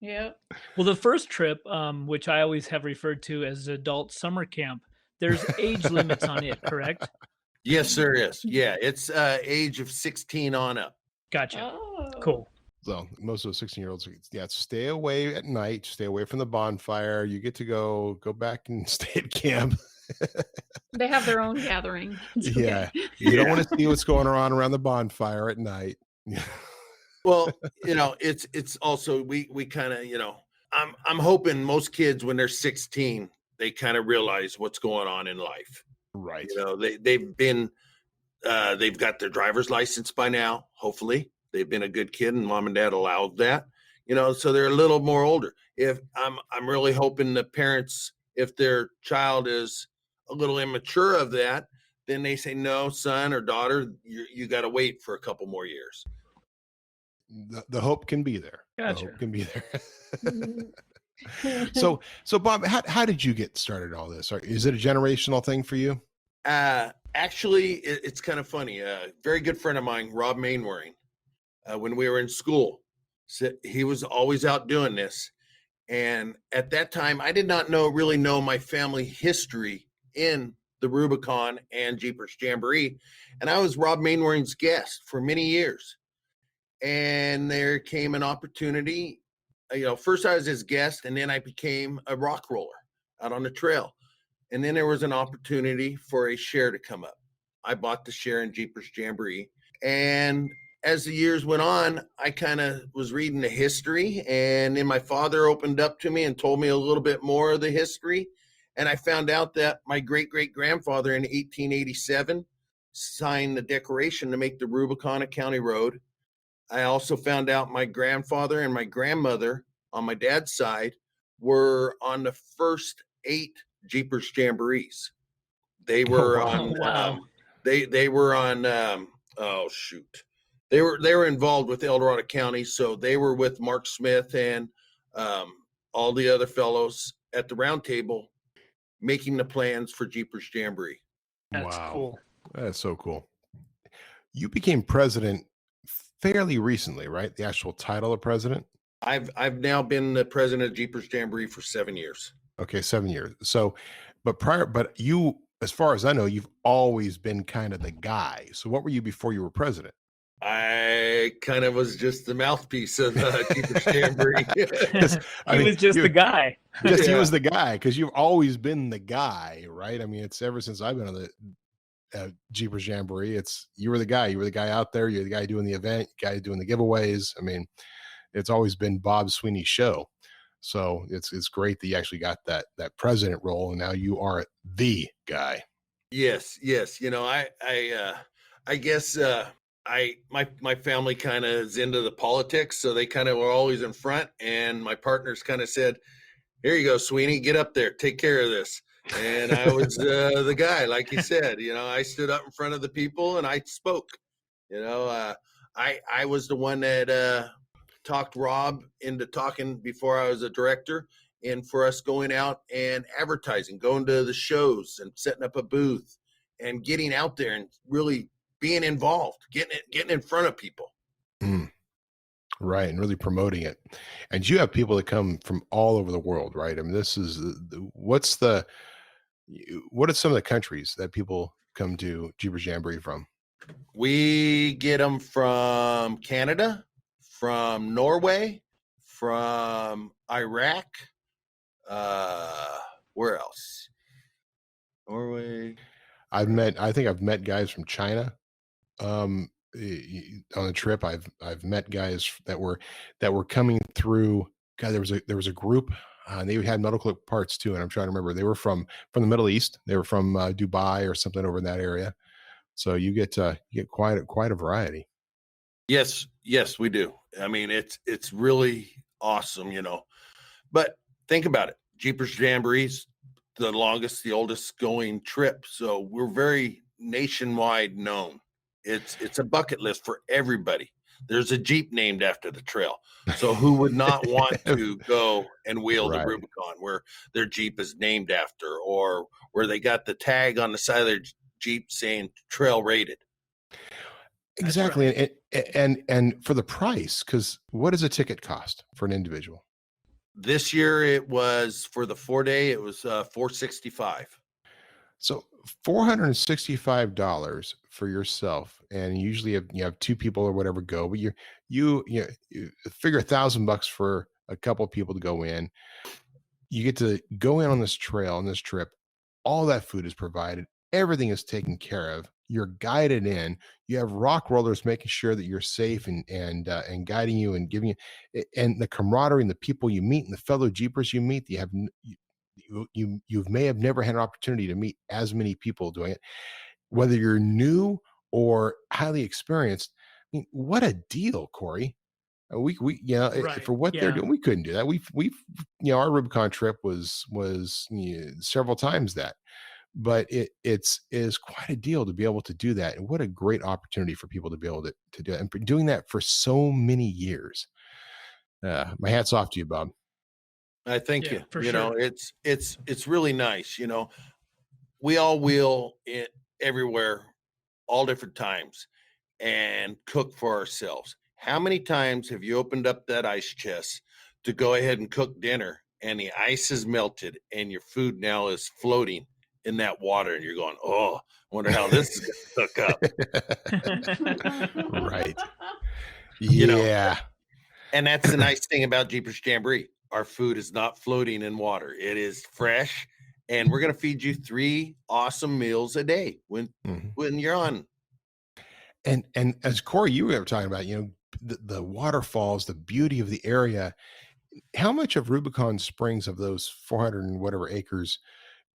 Yep. Well, the first trip, which I always have referred to as adult summer camp, there's age limits on it, correct? Yes, there is. Yeah, it's age of 16 on up. Gotcha. Oh. Cool. So most of those 16-year-olds, yeah, stay away at night, stay away from the bonfire. You get to go back and stay at camp. They have their own gathering. It's Yeah. okay. You don't want to see what's going on around the bonfire at night. Well, it's also we kind of, I'm hoping most kids when they're 16, they kind of realize what's going on in life. Right. They've got their driver's license by now. Hopefully they've been a good kid and mom and dad allowed that, so they're a little more older. If I'm really hoping the parents, if their child is a little immature of that, then they say, no, son or daughter, you got to wait for a couple more years. The hope can be there. Gotcha. The hope can be there. So Bob, how did you get started in all this? Is it a generational thing for you? Actually, it's kind of funny. A very good friend of mine, Rob Mainwaring, when we were in school, he was always out doing this. And at that time, I did not really know my family history in the Rubicon and Jeepers Jamboree. And I was Rob Mainwaring's guest for many years. And there came an opportunity. First I was his guest, and then I became a rock roller out on the trail. And then there was an opportunity for a share to come up. I bought the share in Jeepers Jamboree. And as the years went on, I kind of was reading the history. And then my father opened up to me and told me a little bit more of the history. And I found out that my great-great-grandfather in 1887 signed the declaration to make the Rubicon a county road. I also found out my grandfather and my grandmother on my dad's side were on the first 8 Jeepers Jamborees. They were they were on they were involved with El Dorado County, so they were with Mark Smith and all the other fellows at the round table making the plans for Jeepers Jamboree. That's cool. That's so cool. You became president fairly recently, right? The actual title of president? I've now been the president of Jeepers Jamboree for 7 years. Okay, 7 years. So, but you, as far as I know, you've always been kind of the guy. So what were you before you were president? I kind of was just the mouthpiece of Jeepers Jamboree. He was just the guy. He was the guy, because you've always been the guy, right? I mean, it's ever since I've been on the Jeepers Jamboree, you were the guy. You were the guy out there. You're the guy doing the event, guy doing the giveaways. I mean, it's always been Bob Sweeney's show. So it's great that you actually got that president role, and now you are the guy. Yes. I guess my family kind of is into the politics, so they kind of were always in front, and my partners kind of said, "Here you go, Sweeney, get up there, take care of this." And I was the guy, like you said. I stood up in front of the people and I spoke. I was the one that talked Rob into talking before I was a director, and for us going out and advertising, going to the shows and setting up a booth and getting out there and really being involved, getting in front of people. Right, and really promoting it. And you have people that come from all over the world, right? I mean, this is what are some of the countries that people come to Jeepers Jamboree from? We get them from Canada, from Norway, from Iraq. Where else? Norway. I think I've met guys from China. On a trip, I've met guys that were coming through. God, there was a group, and they had Metalcloak parts too. And I'm trying to remember, they were from the Middle East. They were from Dubai or something over in that area. So you get quite a variety. Yes, we do. I mean, it's really awesome, But think about it. Jeepers Jamboree's the oldest going trip. So we're very nationwide known. It's a bucket list for everybody. There's a Jeep named after the trail. So who would not want to go and wheel the Rubicon where their Jeep is named after, or where they got the tag on the side of their Jeep saying trail rated? Exactly. Right. And for the price, because what does a ticket cost for an individual? This year it was for the 4-day, it was $465. So $465 for yourself, and usually you have two people or whatever go, but you figure $1,000 for a couple of people to go in. You get to go in on this trail, on this trip. All that food is provided. Everything is taken care of. You're guided in. You have rock rollers making sure that you're safe and guiding you and giving you, and the camaraderie and the people you meet and the fellow Jeepers you meet. You may have never had an opportunity to meet as many people doing it, whether you're new or highly experienced. I mean, what a deal, Corey. We Right. for what they're doing, we couldn't do that. We've our Rubicon trip was several times that, but it is quite a deal to be able to do that. And what a great opportunity for people to be able to do it, and doing that for so many years. My hat's off to you, Bob. I thank you. For you sure. know, it's really nice. We all wheel it everywhere, all different times, and cook for ourselves. How many times have you opened up that ice chest to go ahead and cook dinner, and the ice is melted and your food now is floating in that water, and you're going, oh, I wonder how this is going to hook up. Right. You know, Yeah. and that's the nice thing about Jeepers Jamboree. Our food is not floating in water. It is fresh, and we're going to feed you 3 awesome meals a day when you're on. And as Corey, you were talking about, the waterfalls, the beauty of the area. How much of Rubicon Springs, of those 400 and whatever acres?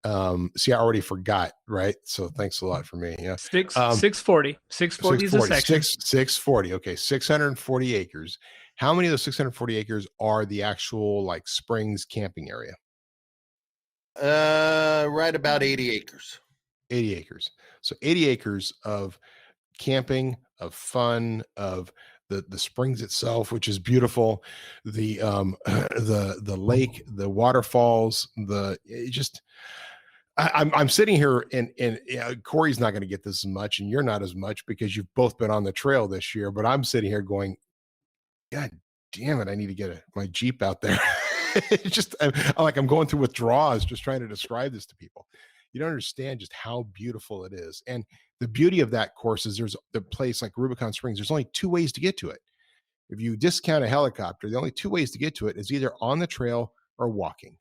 See, I already forgot, right? So thanks a lot for me. Yeah. 640 is a section. 640. Okay. 640 acres. How many of those 640 acres are the actual like Springs camping area? Right about 80 acres. 80 acres. So 80 acres of camping, of fun, of the springs itself, which is beautiful, the the lake, the waterfalls, I'm sitting here and Corey's not going to get this as much, and you're not as much because you've both been on the trail this year, but I'm sitting here going, God damn it, I need to get my Jeep out there. It's just I'm going through withdrawals just trying to describe this to people. You don't understand just how beautiful it is. And the beauty of that course is there's the place like Rubicon Springs. There's only 2 ways to get to it. If you discount a helicopter, the only 2 ways to get to it is either on the trail or walking,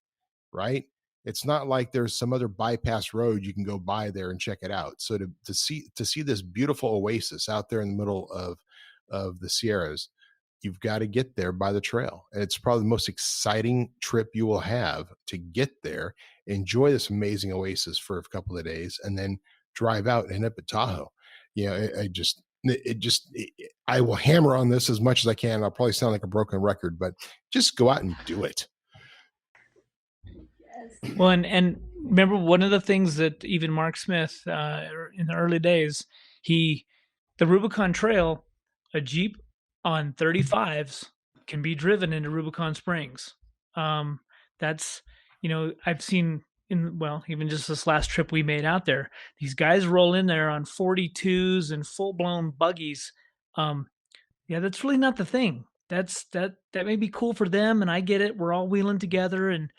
right? It's not like there's some other bypass road you can go by there and check it out. So to see this beautiful oasis out there in the middle of the Sierras, you've got to get there by the trail. And it's probably the most exciting trip you will have to get there, enjoy this amazing oasis for a couple of days, and then drive out and end up at Tahoe. I will hammer on this as much as I can. I'll probably sound like a broken record, but just go out and do it. Well, and remember, one of the things that even Mark Smith, in the early days, the Rubicon Trail, a Jeep on 35s can be driven into Rubicon Springs. That's, I've seen even just this last trip we made out there, these guys roll in there on 42s and full blown buggies. Yeah, that's really not the thing. That may be cool for them, and I get it. We're all wheeling together, and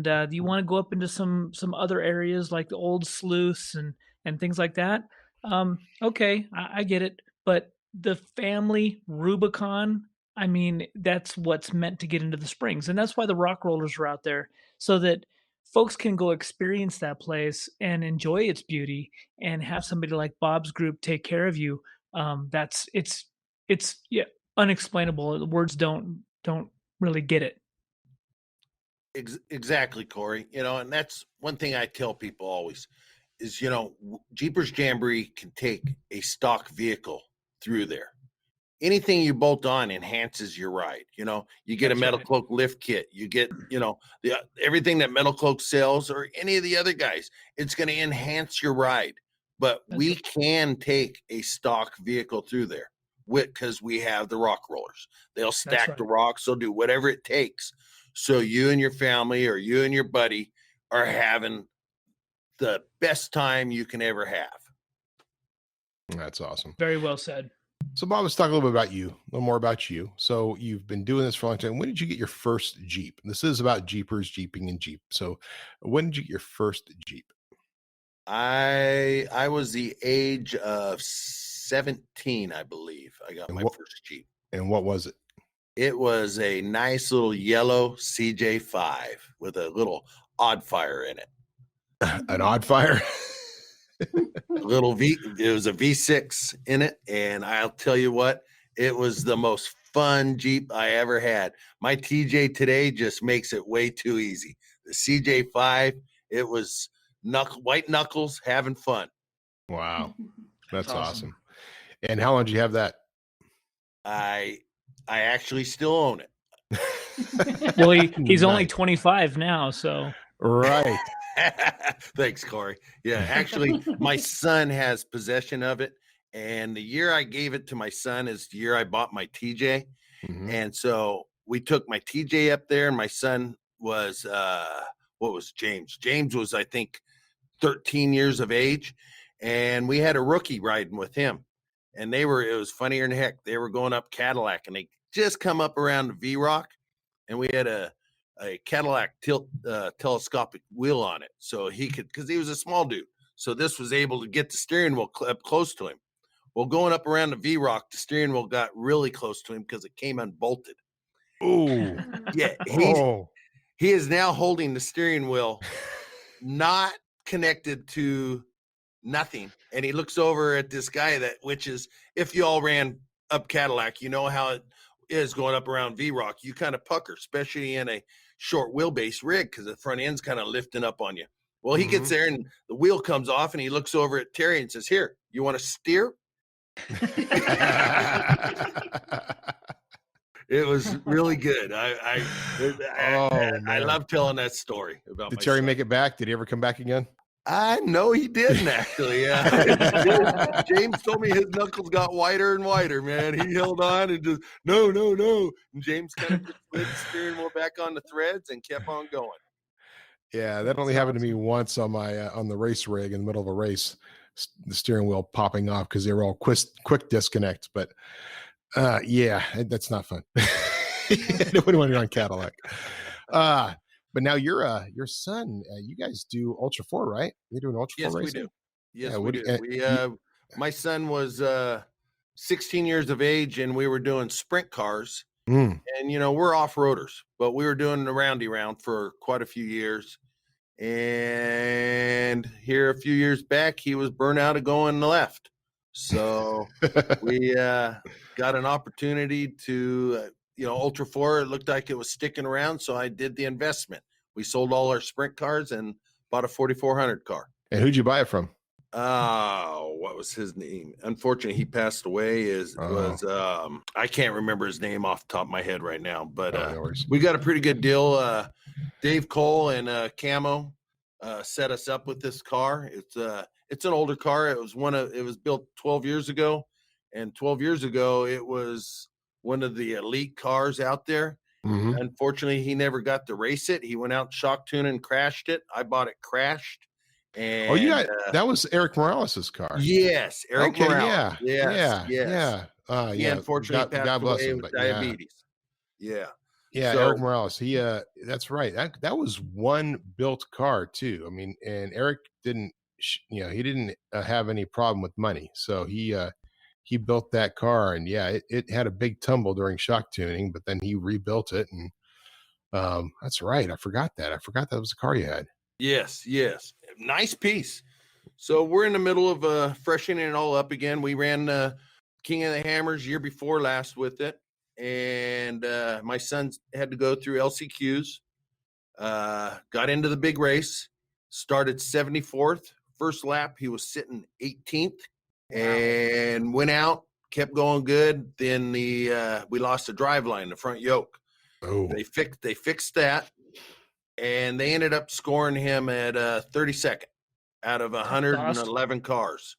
do you want to go up into some other areas like the old sluice and things like that? Okay, I get it. But the family Rubicon, I mean, that's what's meant to get into the springs. And that's why the rock rollers are out there, so that folks can go experience that place and enjoy its beauty and have somebody like Bob's group take care of you. It's unexplainable. The words don't really get it. Exactly, Corey. And that's one thing I tell people always is, Jeepers Jamboree can take a stock vehicle through there. Anything you bolt on enhances your ride. You get a Metalcloak lift kit. You get, everything that Metalcloak sells, or any of the other guys. It's going to enhance your ride. But we can take a stock vehicle through there because we have the rock rollers. They'll stack the rocks. They'll do whatever it takes. So you and your family, or you and your buddy, are having the best time you can ever have. That's awesome. Very well said. So Bob, let's talk a little bit about you, a little more about you. So you've been doing this for a long time. When did you get your first Jeep? This is about Jeepers, Jeeping, and Jeep. So when did you get your first Jeep? I was the age of 17, I believe. I got my first Jeep. And what was it? It was a nice little yellow CJ5 with a little odd fire in it. An odd fire? It was a V6 in it, and I'll tell you what, it was the most fun Jeep I ever had. My TJ today just makes it way too easy. The CJ5, it was white knuckles having fun. Wow, that's awesome. And how long did you have that? I actually still own it. Well, he's only 25 now, so right. Thanks, Corey. Yeah, actually, my son has possession of it, and the year I gave it to my son is the year I bought my TJ. Mm-hmm. And so we took my TJ up there, and my son was what was James? James was, I think, 13 years of age, and we had a rookie riding with him. And it was funnier than heck. They were going up Cadillac, and they just come up around the V-Rock, and we had a Cadillac telescopic wheel on it. So he could, because he was a small dude. So this was able to get the steering wheel up close to him. Well, going up around the V-Rock, the steering wheel got really close to him because it came unbolted. Oh, yeah. He is now holding the steering wheel, not connected to nothing. And he looks over at this guy which is, if you all ran up Cadillac, you know how it is going up around V-Rock. You kind of pucker, especially in a short wheelbase rig, because the front end's kind of lifting up on you. Well, he gets there and the wheel comes off, and he looks over at Terry and says, "Here, you want to steer?" It was really good. I love telling that story about. Did Terry make it back? Did he ever come back again? I know he didn't, actually. Yeah. James told me his knuckles got whiter and whiter, man. He held on and just, no. And James kind of just slid the steering wheel back on the threads and kept on going. Yeah, that only happened to me once on my on the race rig in the middle of a race, the steering wheel popping off because they were all quick disconnect. But yeah, that's not fun. Nobody wanted to on Cadillac. But now your son, you guys do Ultra4, right? You're doing Ultra4 racing? We do. Yes, we do. My son was 16 years of age, and we were doing sprint cars. And, we're off-roaders, but we were doing the roundy round for quite a few years. And here a few years back, he was burnt out of going left. So we got an opportunity to, Ultra4, it looked like it was sticking around. So I did the investment. We sold all our sprint cars and bought a 4400 car. And who'd you buy it from? What was his name? Unfortunately, he passed away. I can't remember his name off the top of my head right now, but we got a pretty good deal. Dave Cole and Camo set us up with this car. It's an older car. It was built 12 years ago, and 12 years ago it was one of the elite cars out there. Mm-hmm. Unfortunately, he never got to race it. He went out shock tune and crashed it. I bought it crashed. And, that was Eric Morales' car. Yes, Eric Morales. Yeah. He unfortunately passed away with diabetes. Yeah. So, Eric Morales. He that's right. That was one built car too. I mean, and Eric didn't have any problem with money, so he built that car, and it had a big tumble during shock tuning, but then he rebuilt it, and that's right. I forgot that was the car you had. Yes. Nice piece. So we're in the middle of freshening it all up again. We ran King of the Hammers year before last with it. And my son had to go through LCQs, got into the big race, started 74th. First lap, he was sitting 18th and went out, kept going good. Then we lost the driveline, the front yoke. Oh, they fixed that. And they ended up scoring him at 32nd out of 111 cars.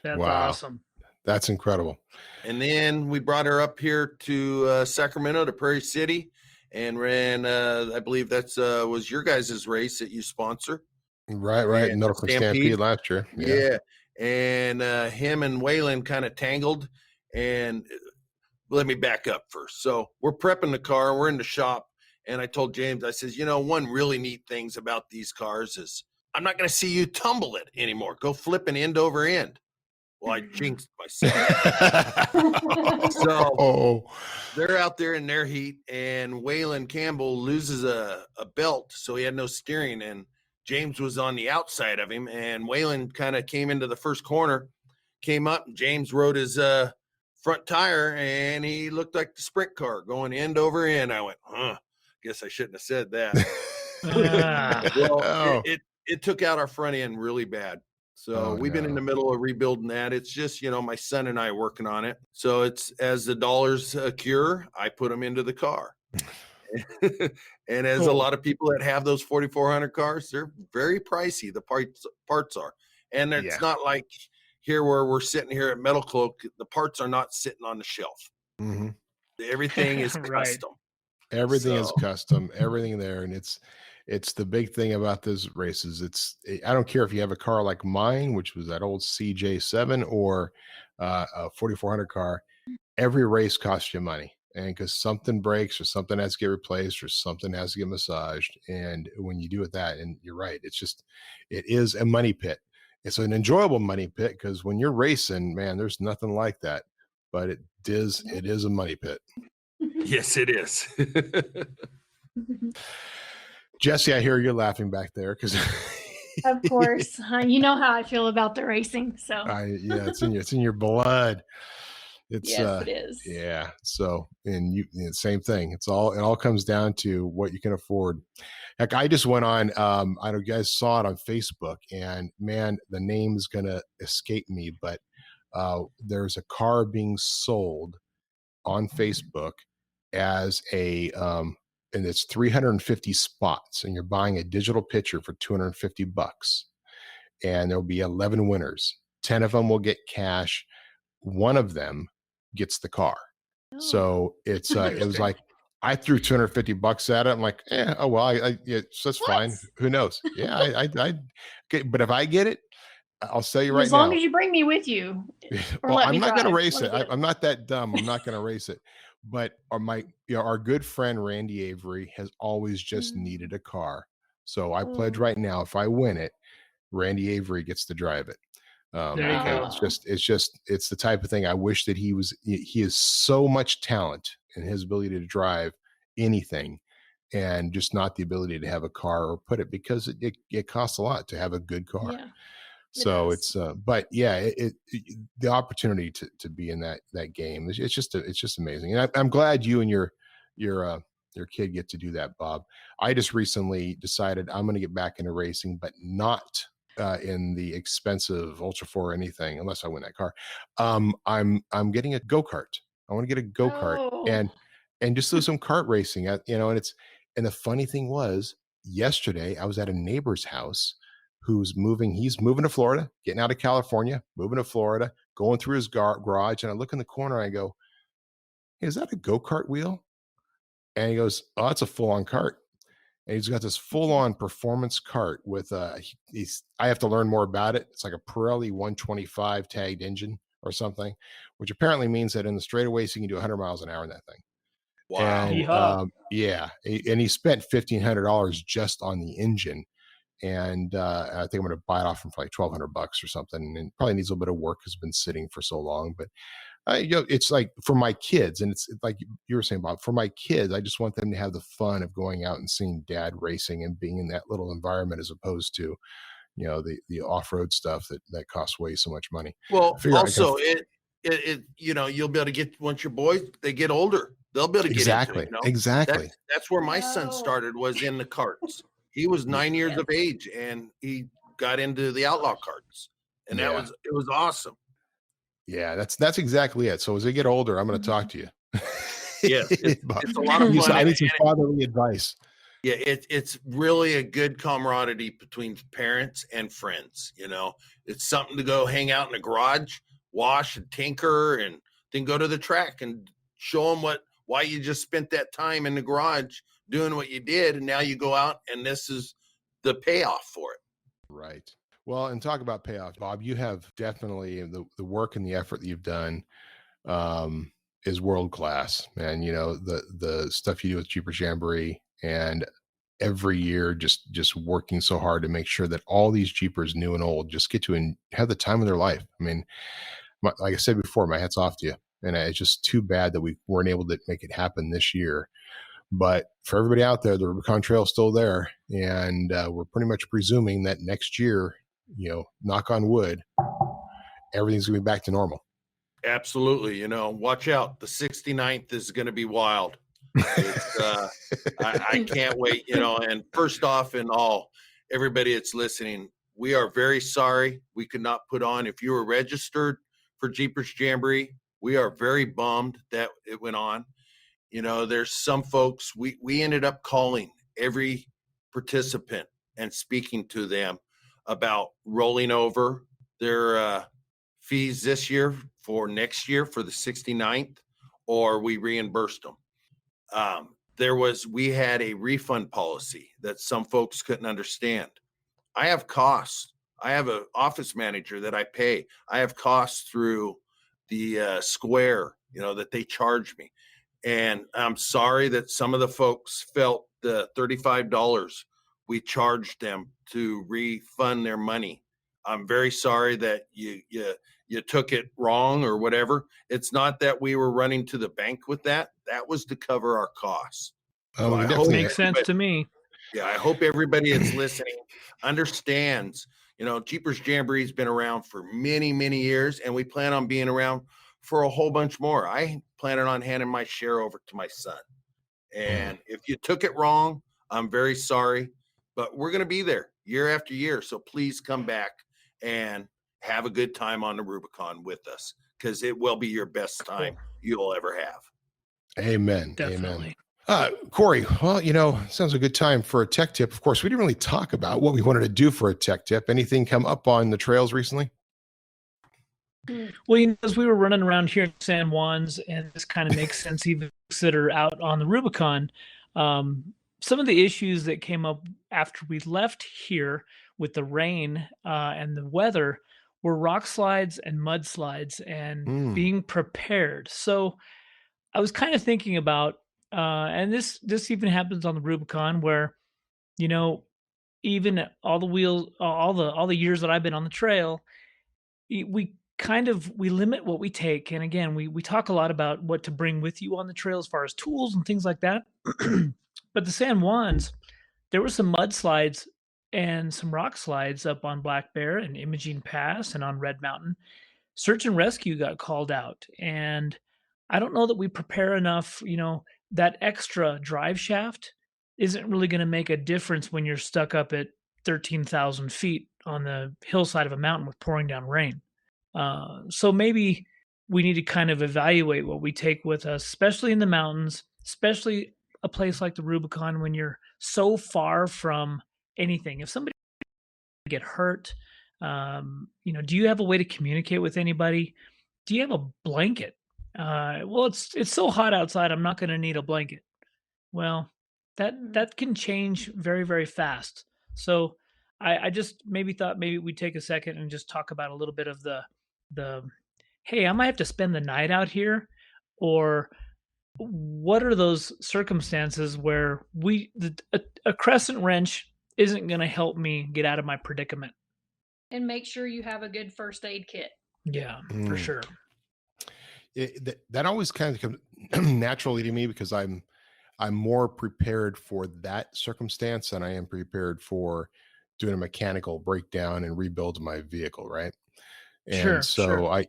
That's awesome. That's incredible. And then we brought her up here to Sacramento, to Prairie City, and ran, I believe that's was your guys' race that you sponsor. Right. Metalcloak Stampede last year. Yeah. And him and Waylon kind of tangled, And let me back up first. So we're prepping the car. We're in the shop. And I told James, I says, one really neat things about these cars is I'm not going to see you tumble it anymore. Go flipping end over end. Well, I jinxed myself. So they're out there in their heat, and Waylon Campbell loses a belt, so he had no steering, and James was on the outside of him, and Waylon kind of came into the first corner, came up, and James rode his front tire, and he looked like the sprint car going end over end. I went, guess I shouldn't have said that. Well, it took out our front end really bad. So we've been in the middle of rebuilding that. It's just, my son and I working on it. So it's as the dollars cure, I put them into the car. And as a lot of people that have those 4,400 cars, they're very pricey. The parts are. And it's not like here where we're sitting here at Metalcloak, the parts are not sitting on the shelf. Mm-hmm. Everything is Right. custom. Everything is custom, everything there. And it's the big thing about those races. I don't care if you have a car like mine, which was that old CJ7 or a 4,400 car, every race costs you money. And because something breaks or something has to get replaced or something has to get massaged. And when you do it that, and you're right, it is a money pit. It's an enjoyable money pit because when you're racing, man, there's nothing like that. But it is a money pit. Yes, it is. Jessy, I hear you laughing back there because Of course, you know how I feel about the racing. So it's in your blood. Yes, it is. Yeah. So, same thing. It all comes down to what you can afford. Heck, I just went on, I don't know if you guys saw it on Facebook, and man, the name is going to escape me, but there's a car being sold on Facebook as and it's 350 spots, and you're buying a digital picture for $250, and there'll be 11 winners. 10 of them will get cash. One of them gets the car. So it's it was like I threw $250 at it. I'm like, oh well, so that's fine. Who knows? Yeah, I but if I get it, I'll tell you right now. As long as you bring me with you. Well, I'm not going to race it. I'm not that dumb. I'm not going to race it. But our good friend Randy Avery has always just needed a car. So I pledge right now, if I win it, Randy Avery gets to drive it. It's the type of thing I wish that he has so much talent in his ability to drive anything, and just not the ability to have a car or put it, because it costs a lot to have a good car. Yeah, so it's but yeah, the opportunity to be in that game, it's just amazing. And I'm glad you and your kid get to do that, Bob. I just recently decided I'm going to get back into racing, but not in the expensive Ultra4 or anything, unless I win that car. I'm getting a go-kart. I want to get a go-kart and just do some kart racing. And the funny thing was, yesterday I was at a neighbor's house he's moving to Florida, getting out of California, moving to Florida, going through his garage, and I look in the corner and I go, hey, is that a go-kart wheel? And he goes, oh, it's a full-on kart. And he's got this full-on performance kart with I have to learn more about it. It's like a Pirelli 125 tagged engine or something, which apparently means that in the straightaways you can do 100 miles an hour in that thing. Wow. And, and he spent $1,500 just on the engine. And I think I'm going to buy it off him for like $1,200 or something. And probably needs a little bit of work because it's been sitting for so long. But it's like for my kids, and it's like you were saying, Bob, for my kids, I just want them to have the fun of going out and seeing dad racing and being in that little environment, as opposed to, the off-road stuff that costs way so much money. Well, also you'll be able to get, once your boys, they get older, they'll be able to get into it, Exactly. That's where my son started, was in the karts. He was 9 years of age, and he got into the outlaw karts, and it was awesome. Yeah, that's exactly it. So as they get older, I'm going to talk to you. Yes, it's a lot of fun. I need some fatherly advice. Yeah, it's really a good camaraderie between parents and friends. It's something to go hang out in the garage, wash and tinker, and then go to the track and show them why you just spent that time in the garage doing what you did, and now you go out and this is the payoff for it. Right. Well, and talk about payoff, Bob. You have definitely the work and the effort that you've done is world class, man. You know, the stuff you do with Jeepers Jamboree, and every year just working so hard to make sure that all these Jeepers, new and old, just get to have the time of their life. I mean, like I said before, my hat's off to you. And it's just too bad that we weren't able to make it happen this year. But for everybody out there, the Rubicon Trail is still there. And we're pretty much presuming that next year, you know, knock on wood, everything's going to be back to normal. Absolutely. You know, watch out. The 69th is going to be wild. It's, I can't wait, you know. And first off, and all, everybody that's listening, we are very sorry we could not put on. If you were registered for Jeepers Jamboree, we are very bummed that it went on. You know, there's some folks, we ended up calling every participant and speaking to them about rolling over their fees this year for next year for the 69th, or we reimbursed them. We had a refund policy that some folks couldn't understand. I have costs. I have an office manager that I pay. I have costs through the square, you know, that they charge me. And I'm sorry that some of the folks felt the $35 we charged them to refund their money. I'm very sorry that you took it wrong or whatever. It's not that we were running to the bank with that. That was to cover our costs. Oh, So definitely Makes sense to me. Yeah, I hope everybody that's listening understands, you know, Jeepers Jamboree has been around for many, many years, and we plan on being around for a whole bunch more. I plan on handing my share over to my son. And if you took it wrong, I'm very sorry, but we're going to be there year after year. So please come back and have a good time on the Rubicon with us, because it will be your best time you'll ever have. Amen. Definitely. Amen. Corey, well, you know, sounds a good time for a tech tip. Of course, we didn't really talk about what we wanted to do for a tech tip. Anything come up on the trails recently? Well, you know, as we were running around here in San Juan's, and this kind of makes sense even that are out on the Rubicon, some of the issues that came up after we left here with the rain and the weather were rock slides and mudslides and being prepared. So I was kind of thinking about, and this even happens on the Rubicon, where, you know, even all the years that I've been on the trail, we limit what we take. And again, we talk a lot about what to bring with you on the trail as far as tools and things like that. But the San Juans, there were some mudslides and some rock slides up on Black Bear and Imogene Pass and on Red Mountain. Search and rescue got called out, and I don't know that we prepare enough. You know, that extra drive shaft isn't really going to make a difference when you're stuck up at 13,000 feet on the hillside of a mountain with pouring down rain. So maybe we need to kind of evaluate what we take with us, especially in the mountains, especially a place like the Rubicon, when you're so far from anything. If somebody get hurt, you know, do you have a way to communicate with anybody? Do you have a blanket? Well, it's so hot outside, I'm not going to need a blanket. Well, that can change very, very fast. So I just thought maybe we'd take a second and just talk about a little bit of the hey, I might have to spend the night out here, or what are those circumstances where a crescent wrench isn't going to help me get out of my predicament. And make sure you have a good first aid kit. Yeah, for sure. That always kind of comes naturally to me, because I'm more prepared for that circumstance than I am prepared for doing a mechanical breakdown and rebuild my vehicle, right? And so I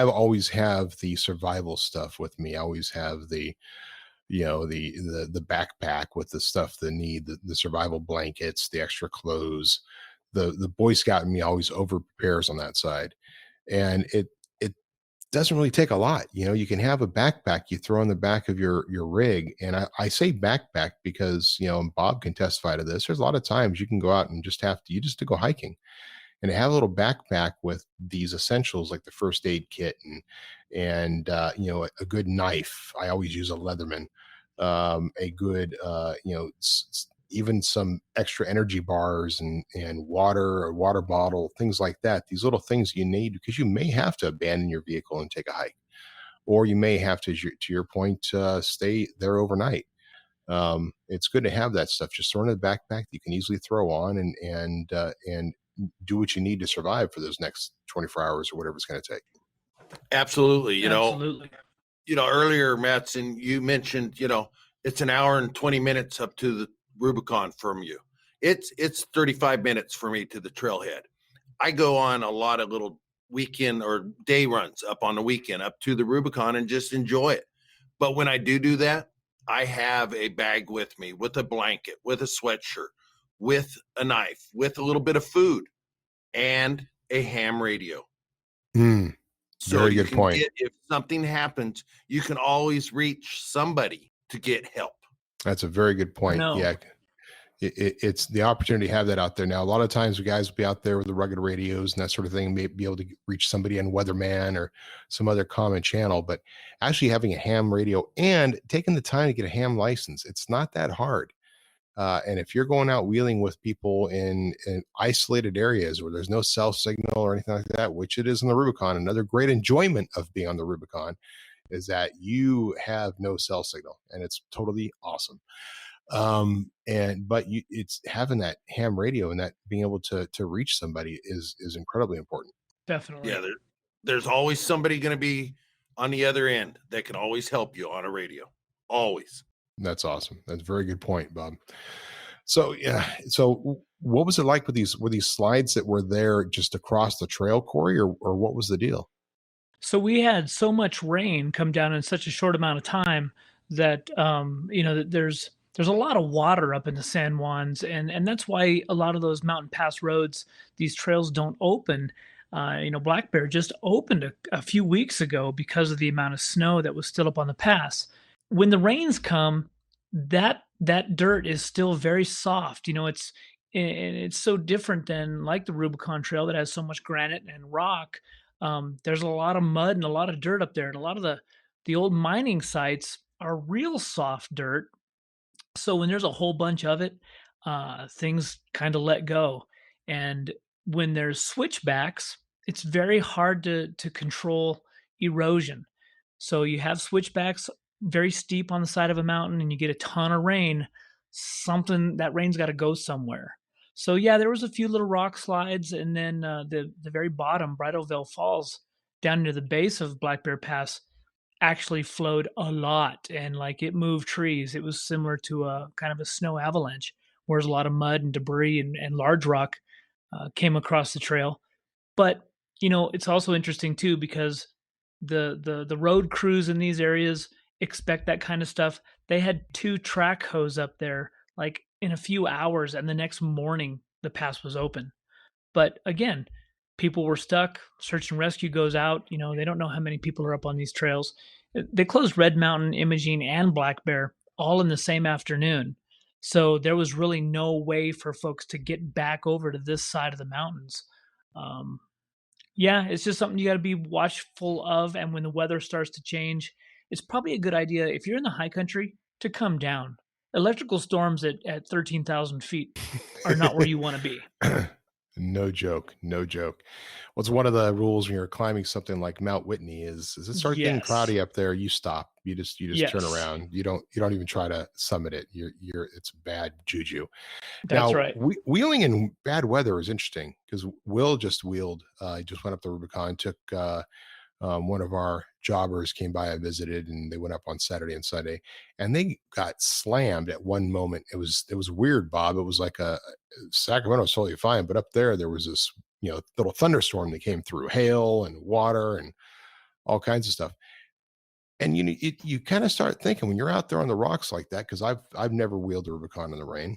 always have the survival stuff with me. I always have the backpack with the stuff they need, the survival blankets, the extra clothes. The Boy Scout in me always over prepares on that side. And it doesn't really take a lot. You know, you can have a backpack you throw on the back of your rig. And I say backpack because, you know, and Bob can testify to this. There's a lot of times you can go out and just to go hiking and have a little backpack with these essentials like the first aid kit and a good knife. I always use a Leatherman, a good, even some extra energy bars and water, or water bottle, things like that. These little things you need because you may have to abandon your vehicle and take a hike, or you may have to your point, stay there overnight. It's good to have that stuff just thrown in the backpack that you can easily throw on and do what you need to survive for those next 24 hours or whatever it's going to take. Absolutely. Absolutely. Earlier, Matson, you mentioned, it's an hour and 20 minutes up to the Rubicon from you. It's 35 minutes for me to the trailhead. I go on a lot of little weekend or day runs up on the weekend up to the Rubicon and just enjoy it. But when I do that, I have a bag with me with a blanket, with a sweatshirt, with a knife, with a little bit of food, and a ham radio. So very good point. If something happens, you can always reach somebody to get help. That's a very good point. No. Yeah. It's the opportunity to have that out there. Now, a lot of times the guys will be out there with the rugged radios and that sort of thing, may be able to reach somebody on Weatherman or some other common channel, but actually having a ham radio and taking the time to get a ham license, it's not that hard. And if you're going out wheeling with people in isolated areas where there's no cell signal or anything like that, which it is on the Rubicon, another great enjoyment of being on the Rubicon is that you have no cell signal, and it's totally awesome. It's having that ham radio and that being able to reach somebody is incredibly important. Definitely. Yeah, there's always somebody going to be on the other end that can always help you on a radio. Always. That's awesome. That's a very good point, Bob. So so what was it like with these slides that were there just across the trail, Corey, or what was the deal? So we had so much rain come down in such a short amount of time that that there's a lot of water up in the San Juans, and that's why a lot of those mountain pass roads, these trails don't open. Black Bear just opened a few weeks ago because of the amount of snow that was still up on the pass. When the rains come, that dirt is still very soft. It's so different than like the Rubicon Trail that has so much granite and rock. There's a lot of mud and a lot of dirt up there, and a lot of the old mining sites are real soft dirt. So when there's a whole bunch of it, things kind of let go. And when there's switchbacks, it's very hard to control erosion. So you have switchbacks very steep on the side of a mountain and you get a ton of rain, that rain's got to go somewhere. So yeah, there was a few little rock slides, and then the very bottom, Bridalveil Falls, down near the base of Black Bear Pass, actually flowed a lot, and like it moved trees. It was similar to a kind of a snow avalanche, whereas a lot of mud and debris and large rock came across the trail. But it's also interesting too, because the road crews in these areas expect that kind of stuff. They had 2 track hose up there like in a few hours, and the next morning the pass was open. But again, people were stuck. Search and rescue goes out. They don't know how many people are up on these trails. They closed Red Mountain, Imogene, and Black Bear all in the same afternoon. So there was really no way for folks to get back over to this side of the mountains. It's just something you got to be watchful of. And when the weather starts to change, it's probably a good idea, if you're in the high country, to come down. Electrical storms at 13,000 feet are not where you want to be. No joke. Well, it's one of the rules when you're climbing something like Mount Whitney is it starts getting cloudy up there, you stop. You just turn around. You don't even try to summit it. It's bad juju. That's right. Wheeling in bad weather is interesting because Will just wheeled. He just went up the Rubicon, took one of our jobbers came by, I visited, and they went up on Saturday and Sunday, and they got slammed at one moment. It was weird, Bob. It was like Sacramento was totally fine, but up there was this little thunderstorm that came through, hail and water and all kinds of stuff. And you kind of start thinking when you're out there on the rocks like that, because I've never wheeled the Rubicon in the rain,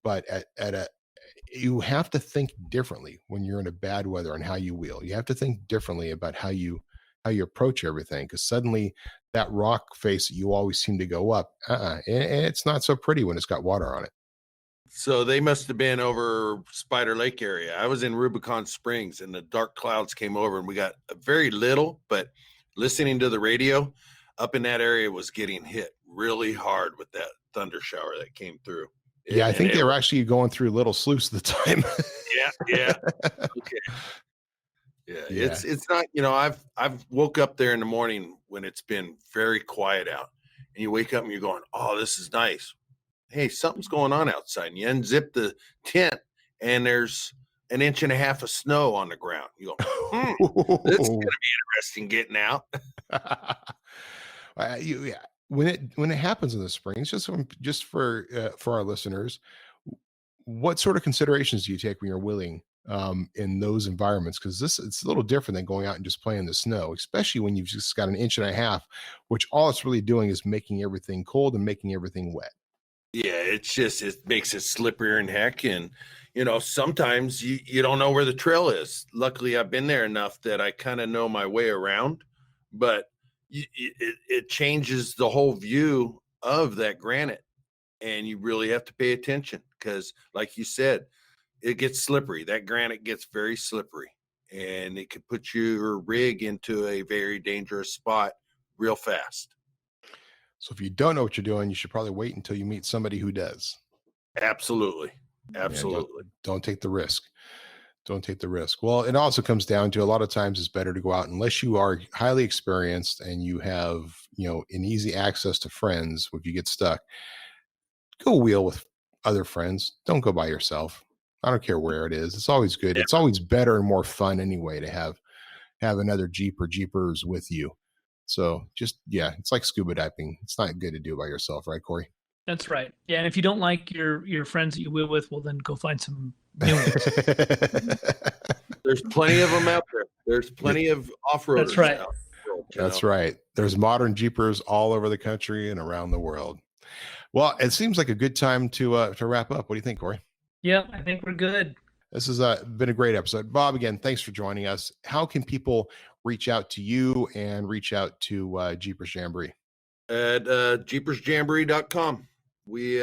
but you have to think differently when you're in a bad weather and how you wheel. You have to think differently about how you approach everything, because suddenly that rock face that you always seem to go up, and it's not so pretty when it's got water on it. So they must have been over Spider Lake area. I was in Rubicon Springs, and the dark clouds came over, and we got very little, but listening to the radio up in that area was getting hit really hard with that thunder shower that came through. Yeah, I think they were actually going through little sluice at the time. Yeah. Okay. Yeah, Yeah. it's not, I've woke up there in the morning when it's been very quiet out, and you wake up and you're going, "Oh, this is nice." Hey, something's going on outside. And you unzip the tent, and there's an inch and a half of snow on the ground. You go, this is gonna be interesting getting out. Yeah, when it happens in the spring, it's just for our listeners, what sort of considerations do you take when you're wheeling in those environments? Because it's a little different than going out and just playing in the snow, especially when you've just got an inch and a half, which all it's really doing is making everything cold and making everything wet. Yeah, it makes it slipperier and heck. And, sometimes you don't know where the trail is. Luckily, I've been there enough that I kind of know my way around, but it changes the whole view of that granite. And you really have to pay attention because, like you said, it gets slippery. That granite gets very slippery, and it could put your rig into a very dangerous spot real fast. So if you don't know what you're doing, you should probably wait until you meet somebody who does. Absolutely. Yeah, Absolutely. don't take the risk. Don't take the risk. Well, it also comes down to a lot of times it's better to go out unless you are highly experienced and you have, an easy access to friends. If you get stuck, go wheel with other friends. Don't go by yourself. I don't care where it is. It's always good. Yeah. It's always better and more fun anyway to have another Jeep or Jeepers with you. So it's like scuba diving. It's not good to do it by yourself, right, Corey? That's right. Yeah, and if you don't like your friends that you wheel with, well, then go find some new ones. There's plenty of them out there. There's plenty of off-roaders. That's right. out there, That's right. There's modern Jeepers all over the country and around the world. Well, it seems like a good time to wrap up. What do you think, Corey? Yeah, I think we're good. This has been a great episode. Bob, again, thanks for joining us. How can people reach out to you and reach out to Jeepers Jamboree? At jeepersjamboree.com. We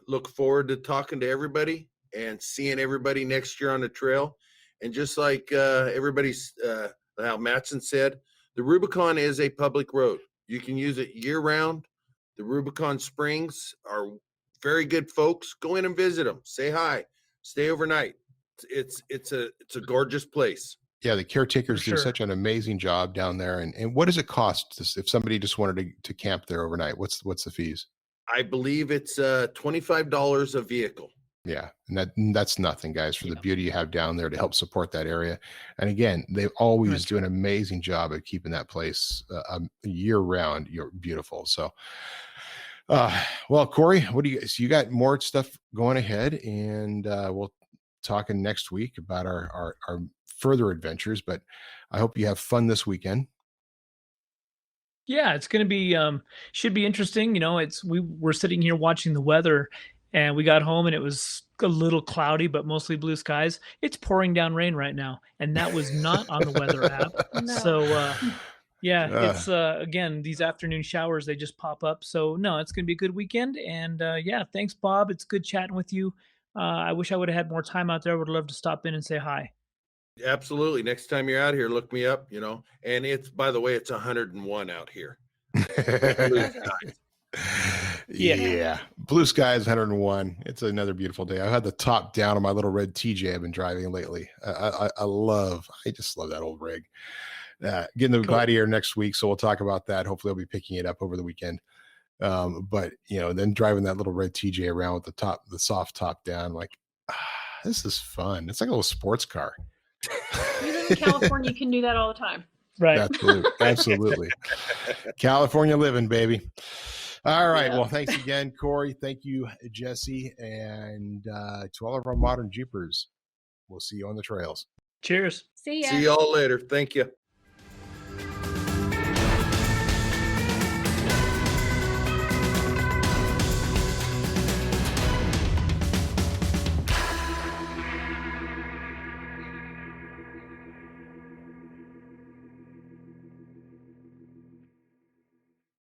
look forward to talking to everybody and seeing everybody next year on the trail. And just like everybody's, how Matson said, the Rubicon is a public road. You can use it year round. The Rubicon Springs are very good folks. Go in and visit them. Say hi. Stay overnight. It's a gorgeous place. Yeah, the caretakers do sure. such an amazing job down there. And what does it cost if somebody just wanted to camp there overnight? What's the fees? I believe it's $25 a vehicle. Yeah, and that's nothing, guys, for the beauty you have down there to help support that area. And again, they always do an amazing job at keeping that place year round. You're beautiful. So, well, Corey, so you got more stuff going ahead, and we'll talk next week about our further adventures. But I hope you have fun this weekend. Yeah, it's going to be should be interesting. We're sitting here watching the weather, and we got home and it was a little cloudy, but mostly blue skies. It's pouring down rain right now, and that was not on the weather app. No. So it's again, these afternoon showers, they just pop up. So no, it's going to be a good weekend. And thanks, Bob. It's good chatting with you. I wish I would have had more time out there. I would love to stop in and say hi. Absolutely. Next time you're out here, look me up, and by the way, it's 101 out here. Yeah. Blue skies, 101. It's another beautiful day. I had the top down on my little red TJ I've been driving lately. I just love that old rig. Getting the Gladiator next week, so we'll talk about that. Hopefully I'll be picking it up over the weekend. But then driving that little red TJ around with the soft top down, like, this is fun. It's like a little sports car. You live in California, you can do that all the time. Right. Absolutely. California living, baby. All right. Yeah. Well, thanks again, Corey. Thank you, Jessy. And to all of our modern Jeepers, we'll see you on the trails. Cheers. See ya. See y'all later. Thank you.